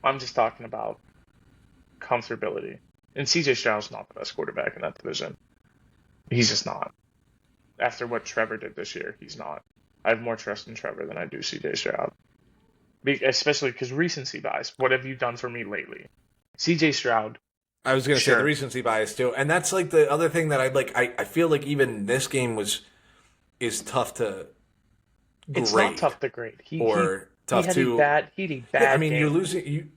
I'm just talking about comfortability. And CJ Stroud's not the best quarterback in that division. He's just not. After what Trevor did this year, he's not. I have more trust in Trevor than I do CJ Stroud. Especially because recency bias. What have you done for me lately? CJ Stroud. I was going to say Sure. the recency bias too, and that's like the other thing that I feel like even this game is tough to grade. It's not tough to grade. Or tough he had to a bad. He had a bad. Yeah, I mean, game. you're losing.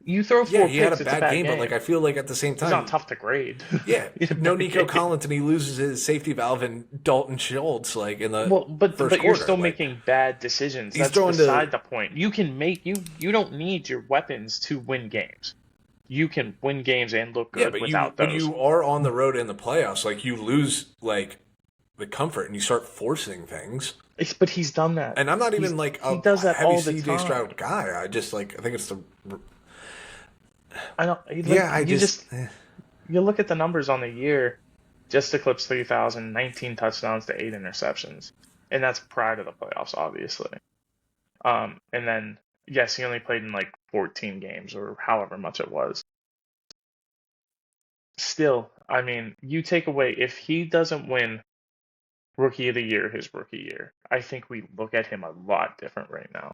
You throw Yeah, four he had a picks, it's a bad bad game, but game. I feel like at the same It's not time, tough to grade. yeah, He had a no bad Nico game. Collins, and he loses his safety valve and Dalton Schultz in the Well, first but you're quarter. still making bad decisions. He's That's throwing to beside the point. You don't need your weapons to win games. You can win games and look yeah, good but you without when those. you are on the road in the playoffs, you lose the comfort and you start forcing things. But he's done that. And I'm not even He a does that heavy all the CJ time. Stroud guy. I just I think it's the I don't yeah. you you look at the numbers on the year, just eclipsed 3,000, 19 touchdowns to 8 interceptions, and that's prior to the playoffs, obviously. And then yes, he only played in like 14 games or however much it was. Still, I mean, you take away if he doesn't win Rookie of the Year his rookie year, I think we look at him a lot different right now.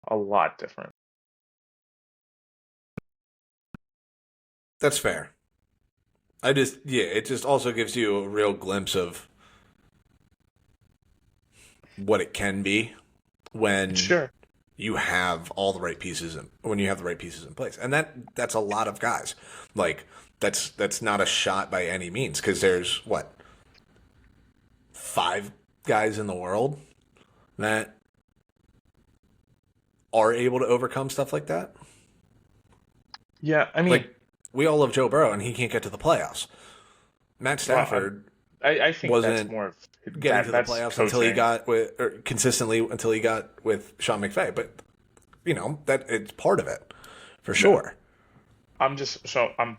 A lot different. that's fair. It just also gives you a real glimpse of what it can be when Sure. you have all the right pieces when you have the right pieces in place. And that's a lot of guys. That's not a shot by any means, because there's what, 5 guys in the world that are able to overcome stuff like that. Yeah, I mean, We all love Joe Burrow and he can't get to the playoffs. Matt well, Stafford I think that's wasn't more of getting to the that's playoffs coaching. until he got consistently until he got with Sean McVay. But that it's part of it for sure. I'm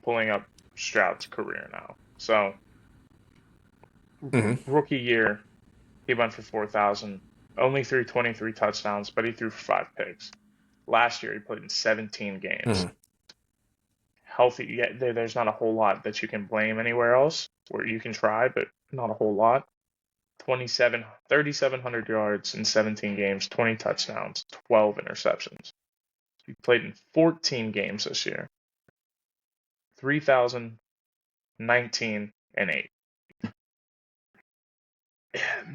pulling up Stroud's career now. So rookie year, he went for 4,000, only threw 23 touchdowns, but he threw 5 picks. Last year, he played in 17 games. Healthy, yeah, there's not a whole lot that you can blame anywhere else, where you can try, but not a whole lot. 3,700 yards in 17 games, 20 touchdowns, 12 interceptions. He played in 14 games this year. 3,019 and 8.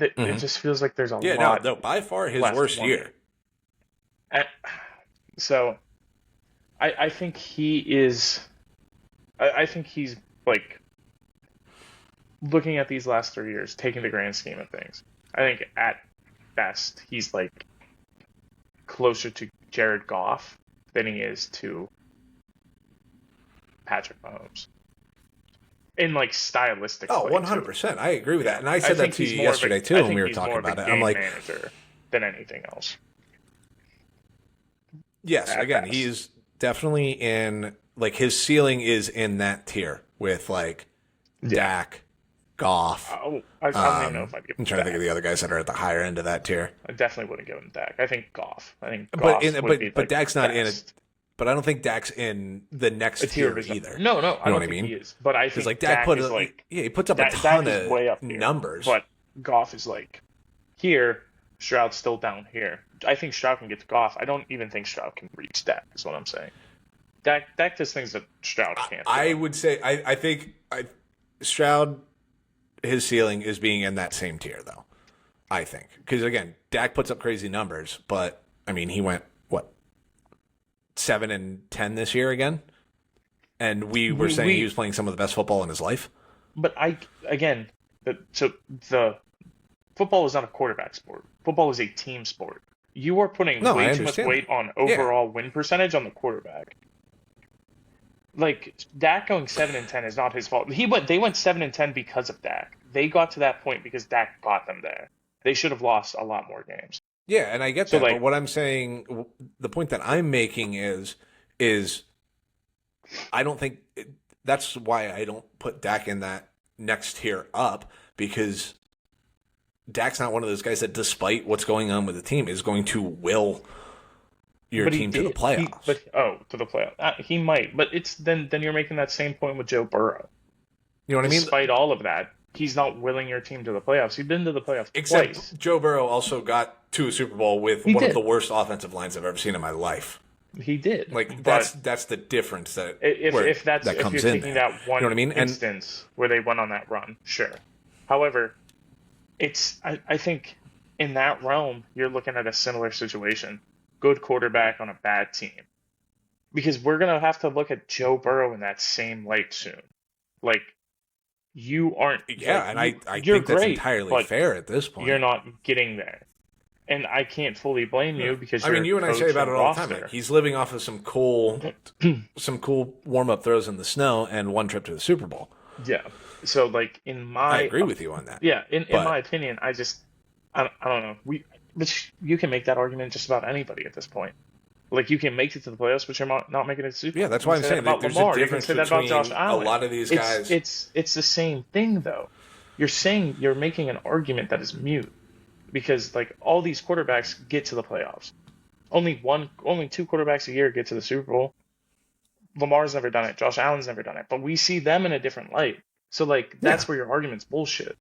It just feels like there's a lot. No, by far his left worst wanting. year. So, I think he is. I think he's looking at these last 3 years, taking the grand scheme of things. I think at best he's closer to Jared Goff than he is to Patrick Mahomes. In stylistic. Oh, 100%. I agree with that. And I said that to you yesterday too when we were talking about it. I'm like, manager than anything else. Yes, again, he's definitely in his ceiling is in that tier with Dak, Goff. I don't even know if I'd give him I'm trying to think of the other guys that are at the higher end of that tier. I definitely wouldn't give him Dak. I think Goff. But Dak's not in it. But I don't think Dak's in the next tier either. No, I don't think he is. But I think Dak he puts up a ton of way up numbers. But Goff is here. Stroud's still down here. I think Stroud can get to Goff. I don't even think Stroud can reach Dak. Is what I'm saying. Dak does things that Stroud can't. I would say I think Stroud, his ceiling is being in that same tier though. I think because again, Dak puts up crazy numbers, but I mean he went 7-10 this year again, and we were saying he was playing some of the best football in his life. But the football is not a quarterback sport. Football is a team sport. You are putting way too much weight on overall win percentage on the quarterback. Dak going 7-10 is not his fault. They went 7-10 because of Dak. They got to that point because Dak got them there. They should have lost a lot more games. Yeah, and I get that. But what I'm saying, the point that I'm making is I don't think that's why I don't put Dak in that next tier up, because Dak's not one of those guys that, despite what's going on with the team, is going to will your team to the playoffs. To the playoffs. He might, but it's then you're making that same point with Joe Burrow. You know what I mean? Despite all of that, he's not willing your team to the playoffs. He's been to the playoffs twice. Joe Burrow also got to a Super Bowl with one of the worst offensive lines I've ever seen in my life. He did. That's the difference that if you're taking that one, you know what I mean? Instance where they went on that run, sure. However, I think in that realm you're looking at a similar situation. Good quarterback on a bad team. because we're gonna have to look at Joe Burrow in that same light soon. Like you aren't Yeah, like and I you're think that's great, entirely but fair at this you're point. not getting there. And I can't fully blame Yeah. you because I you're mean, a you and I say coach about it and all the time. Like roster. he's living off of some cool warm up throws in the snow and one trip to the Super Bowl. Yeah. So like I agree with you on that. in my But opinion, I don't know. You can make that argument just about anybody at this point. Like you can make it to the playoffs, but you're not making it to the Super yeah, Bowl. that's You why can I'm say that saying about there's a Lamar. You can difference say that about Josh between a Allen. lot of these guys. It's the same thing though. You're saying you're making an argument that is mute because like all these quarterbacks get to the playoffs. Only two quarterbacks a year get to the Super Bowl. Lamar's never done it. Josh Allen's never done it. But we see them in a different light. So like Yeah, that's where your argument's bullshit.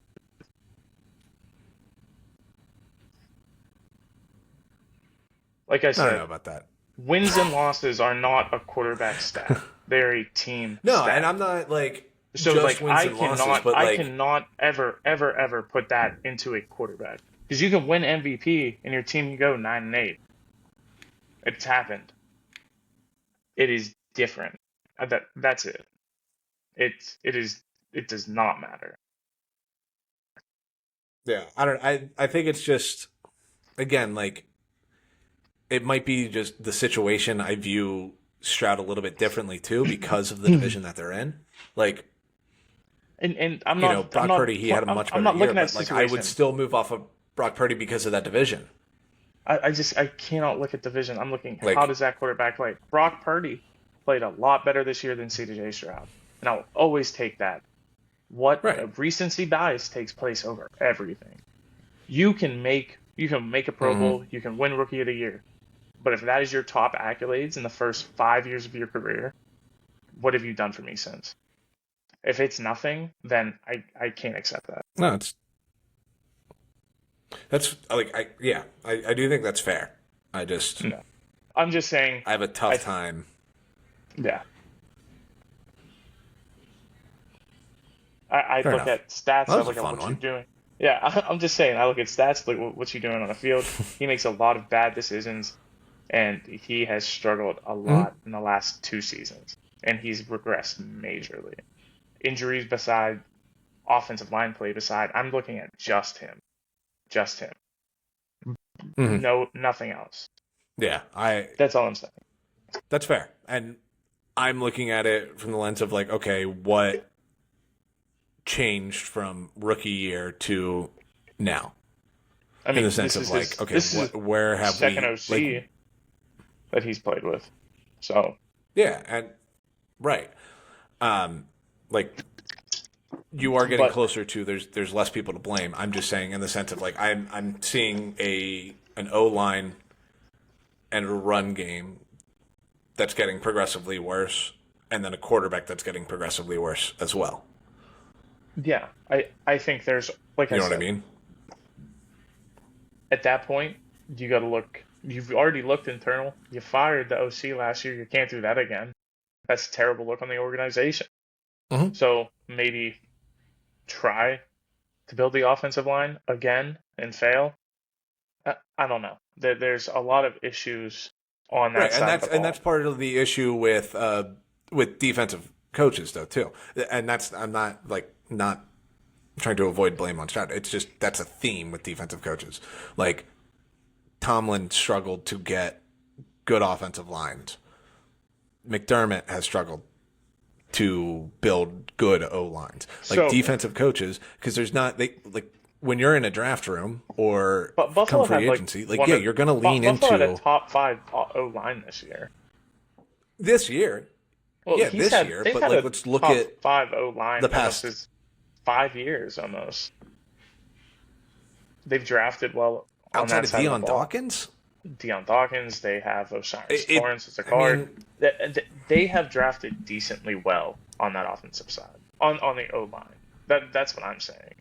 Like I I don't know said, about that. wins and losses are not a quarterback stat. They're a team No, and stat. I'm not like So just like wins and losses, but I like cannot ever put that into a quarterback. Because you can win MVP and your team can go 9-8. It's happened. It is different. That's it. It does not matter. yeah, I don't. I think it's just again like it might be just the situation I view Stroud a little bit differently too because of the division that they're in. Like And Brock Purdy, he had a much I'm better not year, looking at but like I would situation. still move off of Brock Purdy because of that division. I cannot look at division. I'm looking how Like does that quarterback play? Brock Purdy played a lot better this year than CJ Stroud, and I'll always take that. What right. recency bias takes place over everything. You can make a Pro Mm-hmm. Bowl, you can win Rookie of the Year, but if that is your top accolades in the first 5 years of your career, what have you done for me since? If it's nothing, then I can't accept that. No, that's like I do think that's fair. I just No, I'm just saying. I have a I tough time. Yeah. I Fair look enough. at stats. That I was a look at fun what you're one. doing. Yeah, I'm just saying. I look at stats, look what you're doing on the field. He makes a lot of bad decisions, and he has struggled a Mm-hmm. lot in the last 2 seasons, and he's regressed majorly. Injuries beside, offensive line play beside, I'm looking at just him. Mm-hmm. No, nothing else. Yeah, I That's all I'm saying. that's fair. And I'm looking at it from the lens of like, okay, what changed from rookie year to now? I In the mean, sense of like, okay, this is his where have second we like OC that he's played with. So yeah, and right. Like you are getting but closer to there's less people to blame. I'm just saying in the sense of like I'm seeing an O line and a run game that's getting progressively worse, and then a quarterback that's getting progressively worse as well. yeah, I think there's like You I know what I said, mean? at that point you got to look. You've already looked internal. You fired the OC last year. You can't do that again. That's a terrible look on the organization. Mm-hmm. So maybe try to build the offensive line again and fail. I don't know. There's a lot of issues on Right, that side of the and ball. that's part of the issue with defensive coaches though too. And that's I'm not trying to avoid blame on Stroud. It's just that's a theme with defensive coaches. Like Tomlin struggled to get good offensive lines. McDermott has struggled to build good O lines. Like So, defensive coaches, because there's not they like when you're in a draft room or but come Buffalo free had like agency, like yeah, you're gonna lean Buffalo had a into top five O line this year. this year. Well, Yeah, this year, they've but had like a let's look top at five O line the almost past. his 5 years almost. They've drafted well on Outside that of side of the Deion ball. Dawkins, Deion Dawkins, they have Osiris it Torrance as a I guard. mean, They have drafted decently well on that offensive side, on the O line. That's what I'm saying.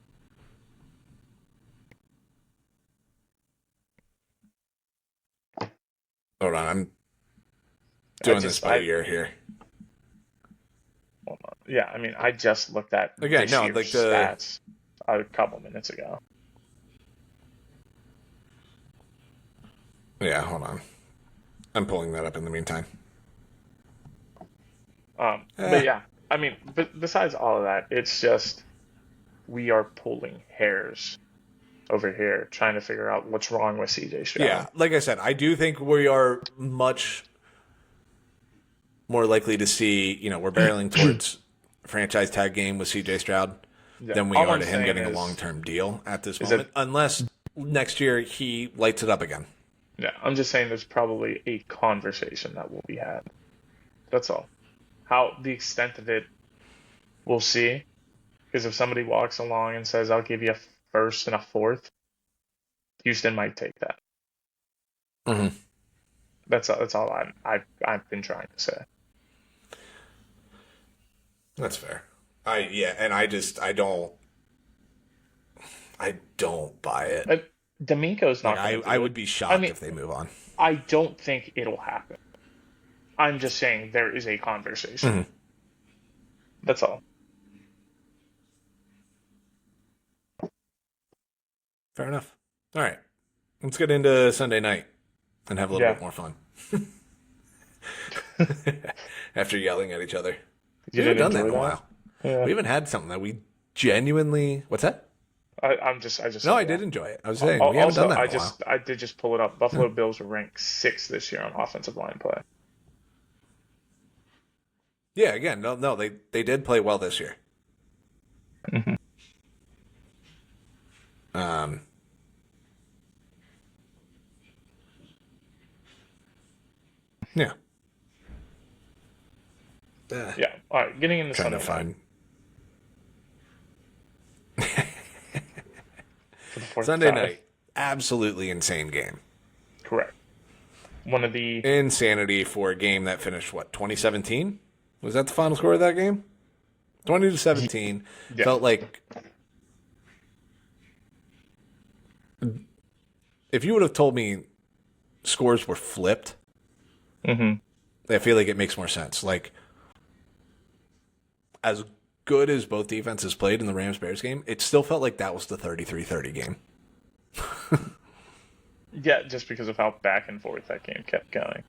hold on, I'm I doing this just by I year here. Hold on. Yeah, I mean I just looked at Again, this no, year's like the stats a couple minutes ago. yeah, hold on, I'm pulling that up in the meantime. But yeah, I mean, but besides all of that, it's just we are pulling hairs over here trying to figure out what's wrong with CJ Yeah, Stroud. like I said, I do think we are much more likely to see, we're barreling towards a franchise tag game with CJ Stroud Yeah, than we all are I'm to him saying getting a long-term deal at this is that moment, unless next year he lights it up again. yeah, I'm just saying there's probably a conversation that will be had. That's all. How the extent of it, we'll see. Because if somebody walks along and says, "I'll give you a first and a fourth," Houston might take that. Mm-hmm. That's all I've been trying to say. That's fair. And I don't buy it. But D'Amico's Like not going to I do would it. be I shocked mean, if they move on. I don't think it'll happen. I'm just saying there is a conversation. Mm-hmm. That's all. Fair enough. All right, let's get into Sunday night and have a little Yeah. bit more fun. After yelling at each other. You We haven't didn't done that enjoy in a that? while. Yeah. We haven't had something that we genuinely. What's that? I just No, said I yeah. did enjoy it. I was saying we haven't done Also, that in a while. I did just pull it up. Buffalo Bills were ranked sixth this year on offensive line play. Yeah, again, no, they did play well this year. Mm-hmm. Um, yeah. Yeah. All right. Getting into Trying Sunday to night find for the fourth Sunday time. night. Absolutely insane game. Correct. One of the Insanity for a game that finished 2017? Was that the final score of that game? 20-17. yeah. Felt like if you would have told me scores were flipped, Mm-hmm. I feel like it makes more sense. Like, as good as both defenses played in the Rams-Bears game, it still felt like that was the 33-30 game. Yeah, just because of how back and forth that game kept going.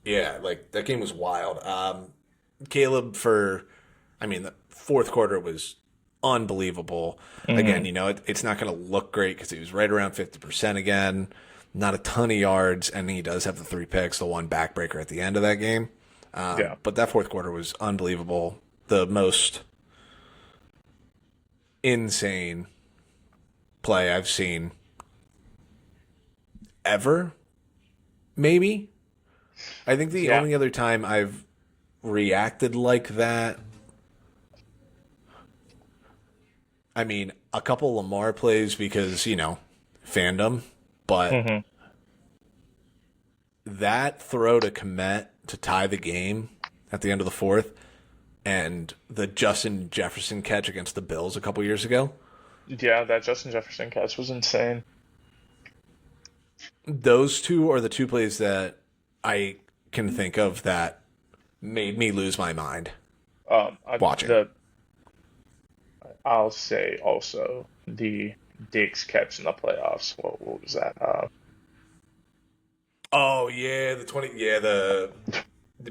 Yeah, like, that game was wild. Caleb the fourth quarter was unbelievable. Mm-hmm. Again, it's not going to look great because he was right around 50% again. Not a ton of yards, and he does have the 3 picks, the one backbreaker at the end of that game. Yeah. But that fourth quarter was unbelievable. The most insane play I've seen ever, maybe. I think the only other time I've reacted like that, I mean, a couple Lamar plays because, fandom, but Mm-hmm. that throw to Kmet to tie the game at the end of the fourth and the Justin Jefferson catch against the Bills a couple years ago, Yeah, that Justin Jefferson catch was insane. those two are the two plays that I can think of that made me lose my mind watching. I'll say also the Diggs catch in the playoffs. What was that? Oh yeah, the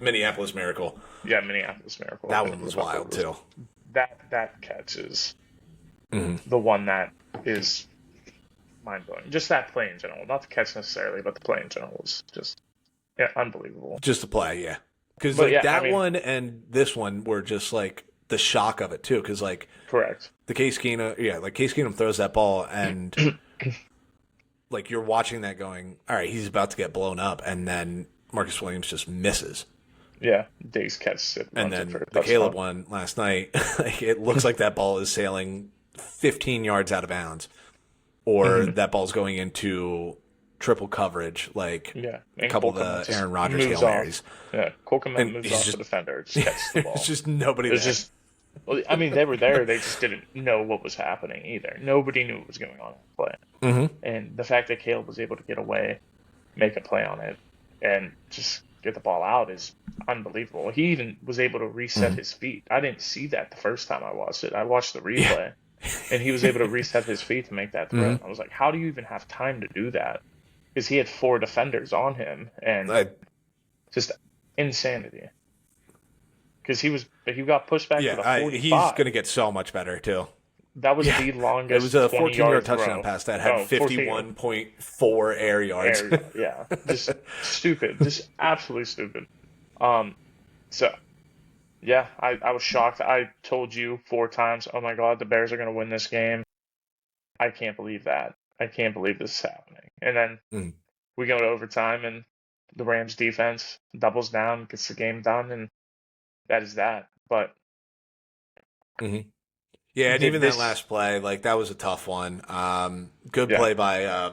Minneapolis Miracle. Yeah, Minneapolis Miracle. That one was wild too. That catch is the one that is mind blowing. Just that play in general, not the catch necessarily, but the play in general was just unbelievable. Just to play, yeah. Because one and this one were just like the shock of it too. Because like Correct. the Case Keenum throws that ball and like you're watching that going, all right, he's about to get blown up, and then Marcus Williams just misses. Yeah, Diggs catches it, and then the Caleb one last night, like, it looks like that ball is sailing 15 yards out of bounds, or that ball's going into triple coverage, like a couple of the Aaron Rodgers Hail Marys. Yeah, Cole Kmet moves off the defender, just catches the ball. It's just nobody there. Well, I mean, they were there. They just didn't know what was happening either. Nobody knew what was going on in the play. Mm-hmm. And the fact that Caleb was able to get away, make a play on it, and just get the ball out is unbelievable. He even was able to reset his feet. I didn't see that the first time I watched it. I watched the replay, and he was able to reset his feet to make that throw. I was like, how do you even have time to do that? Because he had 4 defenders on him, and just insanity. Because he got pushed back to the he's 45. going to get so much better, too. That was Yeah. the It was longest a 20-yard 14-yard touchdown throw. pass that had Oh, 51.4 air yards. Yeah, just stupid, just absolutely stupid. Um, so yeah, I was shocked. I told you 4 times, oh my God, the Bears are going to win this game. I can't believe that. I can't believe this is happening. And then Mm. we go to overtime, and the Rams defense doubles down, gets the game done, and that is that. But Mm-hmm. Yeah, and even that this, last play, like, that was a tough one. Good yeah. play by,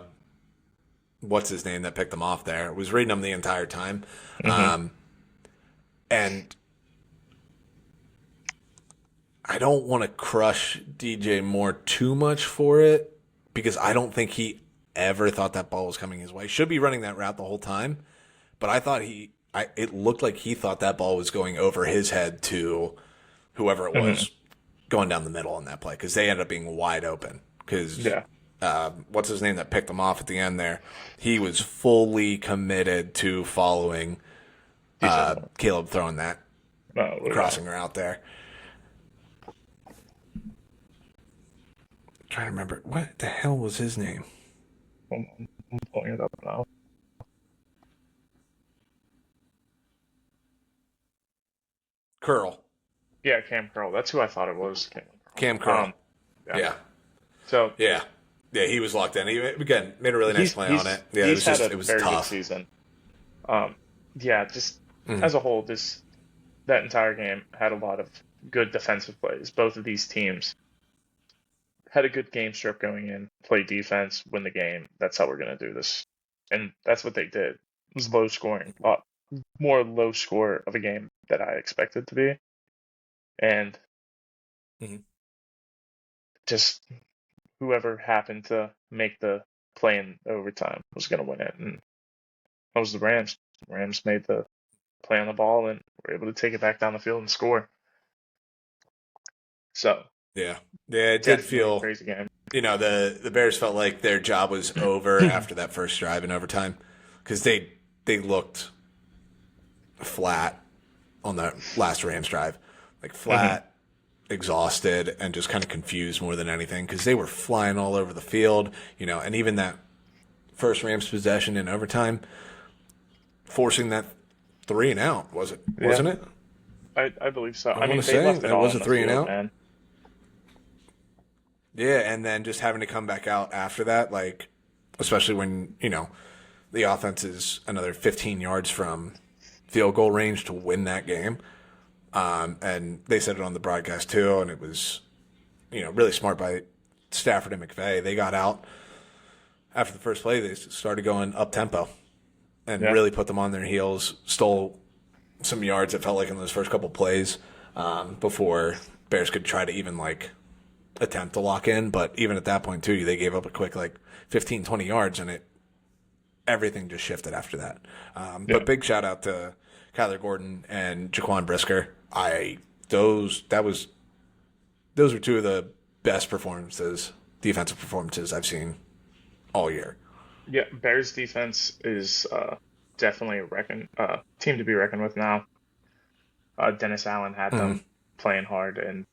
what's his name that picked them off there. Was reading them the entire time. Hmm. And I don't want to crush DJ Moore too much for it because I don't think he ever thought that ball was coming his way. Should be running that route the whole time, but I thought it looked like he thought that ball was going over his head to whoever it Hmm. was going down the middle on that play because they ended up being wide open because Yeah. what's his name that picked them off at the end there? He was fully committed to following Caleb throwing that No, crossing route there. Trying to remember what the hell was his name. I'm pulling it up now. Curl. Yeah, Cam Curl. That's who I thought it was. Cam Curl. Yeah. Yeah. So Yeah. Yeah, he was locked in. He, again, made a really nice play on it. Yeah, he's had a it was very good tough. season. Yeah, just as a whole, that entire game had a lot of good defensive plays. Both of these teams had a good game script going in, play defense, win the game. That's how we're going to do this. And that's what they did. It was low scoring, more low score of a game that I expected to be. And Mhm. just whoever happened to make the play in overtime was going to win it. And that was the Rams. The Rams made the play on the ball and were able to take it back down the field and score. So, Yeah. Yeah, it did definitely a feel, crazy game. the Bears felt like their job was over after that first drive in overtime because they looked flat on the last Rams drive. Like flat, exhausted, and just kind of confused more than anything because they were flying all over the field, and even that first Rams possession in overtime, forcing that 3 and out, wasn't it? I believe so. I mean, want to they say left it that all was on a the 3 and field, out. man. Yeah, and then just having to come back out after that, like, especially when, the offense is another 15 yards from field goal range to win that game. And they said it on the broadcast too, and it was, really smart by Stafford and McVay. They got out after the first play. They started going up tempo and Yeah. really put them on their heels. Stole some yards. It felt like in those first couple plays before Bears could try to even attempt to lock in. But even at that point too, they gave up a quick 15, 20 yards, and everything just shifted after that. But big shout out to Kyler Gordon and Jaquan Brisker. Those were 2 of the best defensive performances I've seen all year. Yeah, Bears defense is definitely a team to be reckoned with now. Dennis Allen had them playing hard, and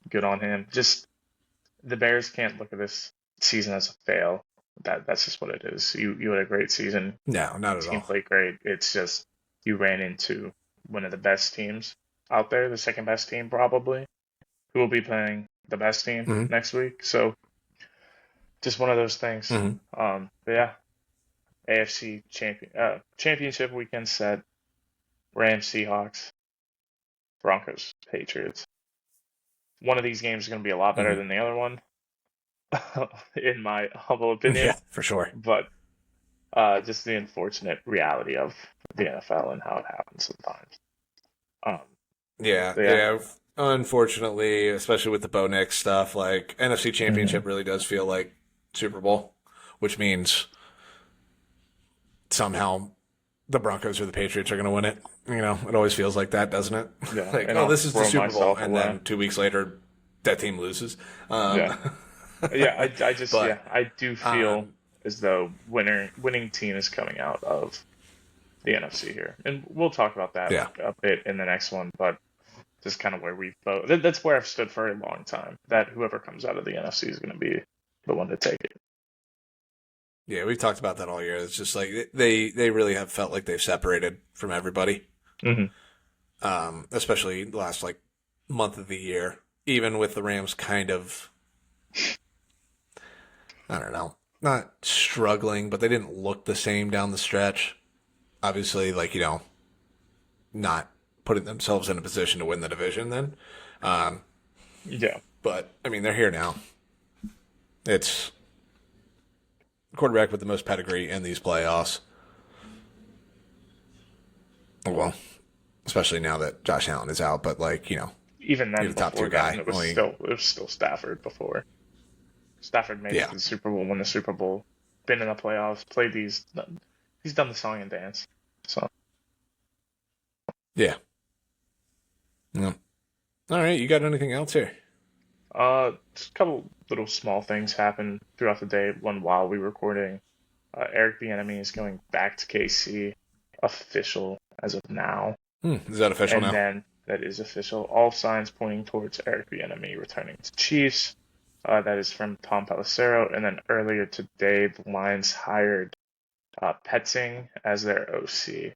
good on him. Just the Bears can't look at this season as a fail. That's just what it is. You had a great season. No, not at Team all. played great. It's just you ran into one of the best teams out there, the second best team probably, who will be playing the best team next week. So just one of those things. But yeah, AFC championship weekend set. Rams, Seahawks, Broncos, Patriots. One of these games is going to be a lot better than the other one, in my humble opinion. Yeah, for sure. But just the unfortunate reality of the NFL and how it happens sometimes. Yeah. Unfortunately, especially with the Bo Nix stuff, NFC Championship really does feel like Super Bowl, which means somehow the Broncos or the Patriots are going to win it. It always feels like that, doesn't it? Yeah, this is the Super Bowl, and away. then 2 weeks later, that team loses. Yeah, I just but, I do feel as though winning team is coming out of the NFC here, and we'll talk about that Yeah. like a bit in the next one. But just kind of where we both. That's where I've stood for a long time. That whoever comes out of the NFC is going to be the one to take it. Yeah, we've talked about that all year. It's just like they really have felt like they've separated from everybody, Mm-hmm. especially the last like month of the year. Even with the Rams kind of, I don't know, not struggling, but they didn't look the same down the stretch. Obviously, like, not putting themselves in a position to win the division then. Yeah. But, I mean, they're here now. It's quarterback with the most pedigree in these playoffs. Well, especially now that Josh Allen is out, but, like, Even you're then, the top before two then, guy. it was still Stafford before. Stafford made it Yeah. to the Super Bowl, won the Super Bowl, been in the playoffs, played these. He's done the song and dance. So Yeah. Yeah. All right. You got anything else here? just a couple little small things happened throughout the day. One while we were recording, Eric Bieniemy is going back to KC, official as of now. Is that official And now? then that is official. All signs pointing towards Eric Bieniemy returning to Chiefs. That is from Tom Pelissero. And then earlier today, the Lions hired Petzing as their OC,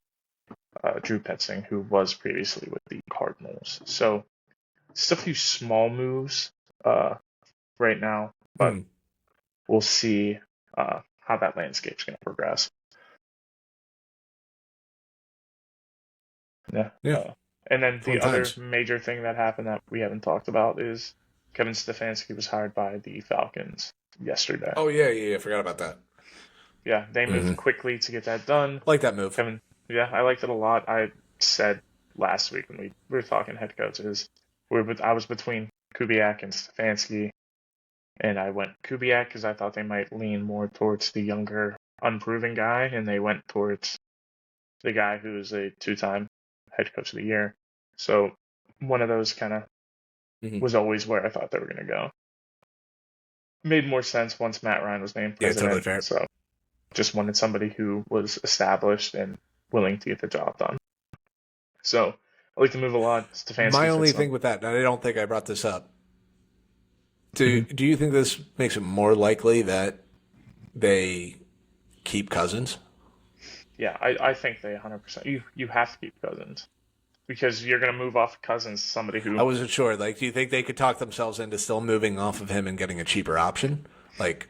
Drew Petzing, who was previously with the Cardinals. So just a few small moves right now, but we'll see how that landscape's going to progress. Yeah. Yeah. And then Fun the other times. major thing that happened that we haven't talked about is Kevin Stefanski was hired by the Falcons yesterday. Oh, yeah. I forgot about that. Yeah, they moved quickly to get that done. Like that move. Kevin, yeah, I liked it a lot. I said last week when we were talking head coaches, I was between Kubiak and Stefanski, and I went Kubiak because I thought they might lean more towards the younger, unproven guy, and they went towards the guy who's a two-time head coach of the year. So one of those kind of was always where I thought they were going to go. Made more sense once Matt Ryan was named Yeah, president. totally fair. So just wanted somebody who was established and willing to get the job done. So I like to move a lot. Stefanski My only fits thing them. with that, and I don't think I brought this up. Do you think this makes it more likely that they keep Cousins? Yeah, I think they 100%. You have to keep Cousins because you're going to move off Cousins, somebody who I wasn't sure. Like, do you think they could talk themselves into still moving off of him and getting a cheaper option, like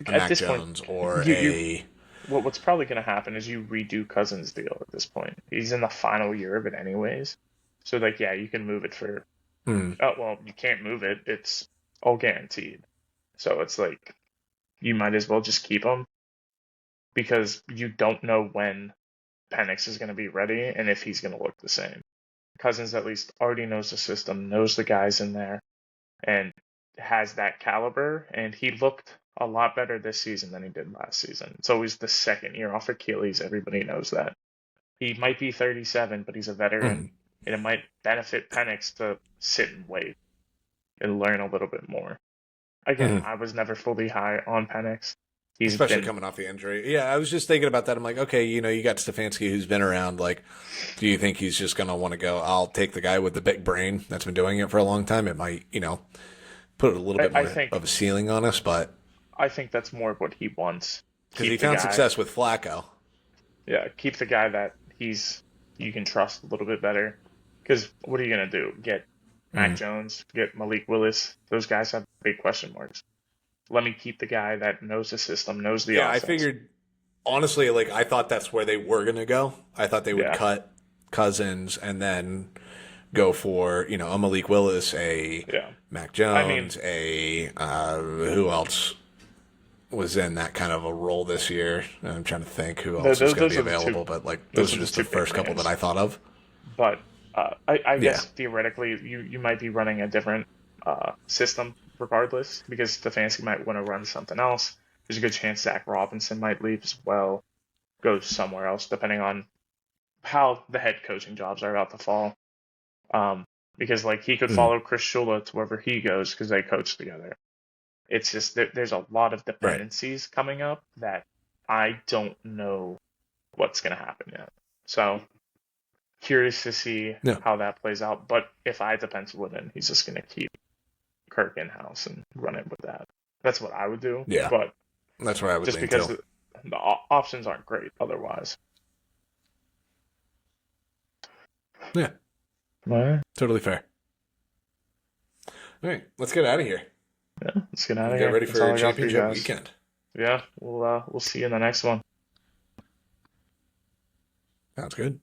a at Mac this Jones point, or you what's probably going to happen is you redo Cousins' deal at this point. He's in the final year of it anyways. So, like, yeah, you can move it for. Oh, well, you can't move it. It's all guaranteed. So it's like you might as well just keep him because you don't know when Penix is going to be ready and if he's going to look the same. Cousins at least already knows the system, knows the guys in there, and has that caliber. And he looked a lot better this season than he did last season. It's always the second year off Achilles. Everybody knows that. He might be 37, but he's a veteran, and it might benefit Penix to sit and wait and learn a little bit more. Again, I was never fully high on Penix. He's especially been coming off the injury. Yeah, I was just thinking about that. I'm like, okay, you got Stefanski who's been around. Like, do you think he's just going to want to go, I'll take the guy with the big brain that's been doing it for a long time? It might, put a little bit more of a ceiling on us, but I think that's more of what he wants. because he found success with Flacco. Yeah, keep the guy that you can trust a little bit better. Because what are you gonna do? Get Mac Jones, get Malik Willis. Those guys have big question marks. Let me keep the guy that knows the system, knows the offense. I figured, honestly, like, I thought that's where they were going to go. I thought they would cut Cousins and then go for, a Malik Willis, a Mac Jones, who else was in that kind of a role this year? I'm trying to think who else is going to be available, but, like, those are just the first couple that I thought of. But I guess theoretically you might be running a different system regardless, because Stefanski might want to run something else. There's a good chance Zach Robinson might leave as well, go somewhere else, depending on how the head coaching jobs are about to fall. Because like he could follow Chris Shula to wherever he goes because they coach together. It's just there's a lot of dependencies coming up that I don't know what's going to happen yet. So curious to see Yeah. how that plays out. But if I had to pencil it in, he's just going to keep Kirk in house and run it with that. That's what I would do. Yeah. But That's where I would just lean because too. the options aren't great otherwise. Yeah. All right. Totally fair. All right, let's get out of here. Yeah, let's get out And of get here. ready That's for all a I got for you championship guys. weekend. Yeah, we'll see you in the next one. Sounds good.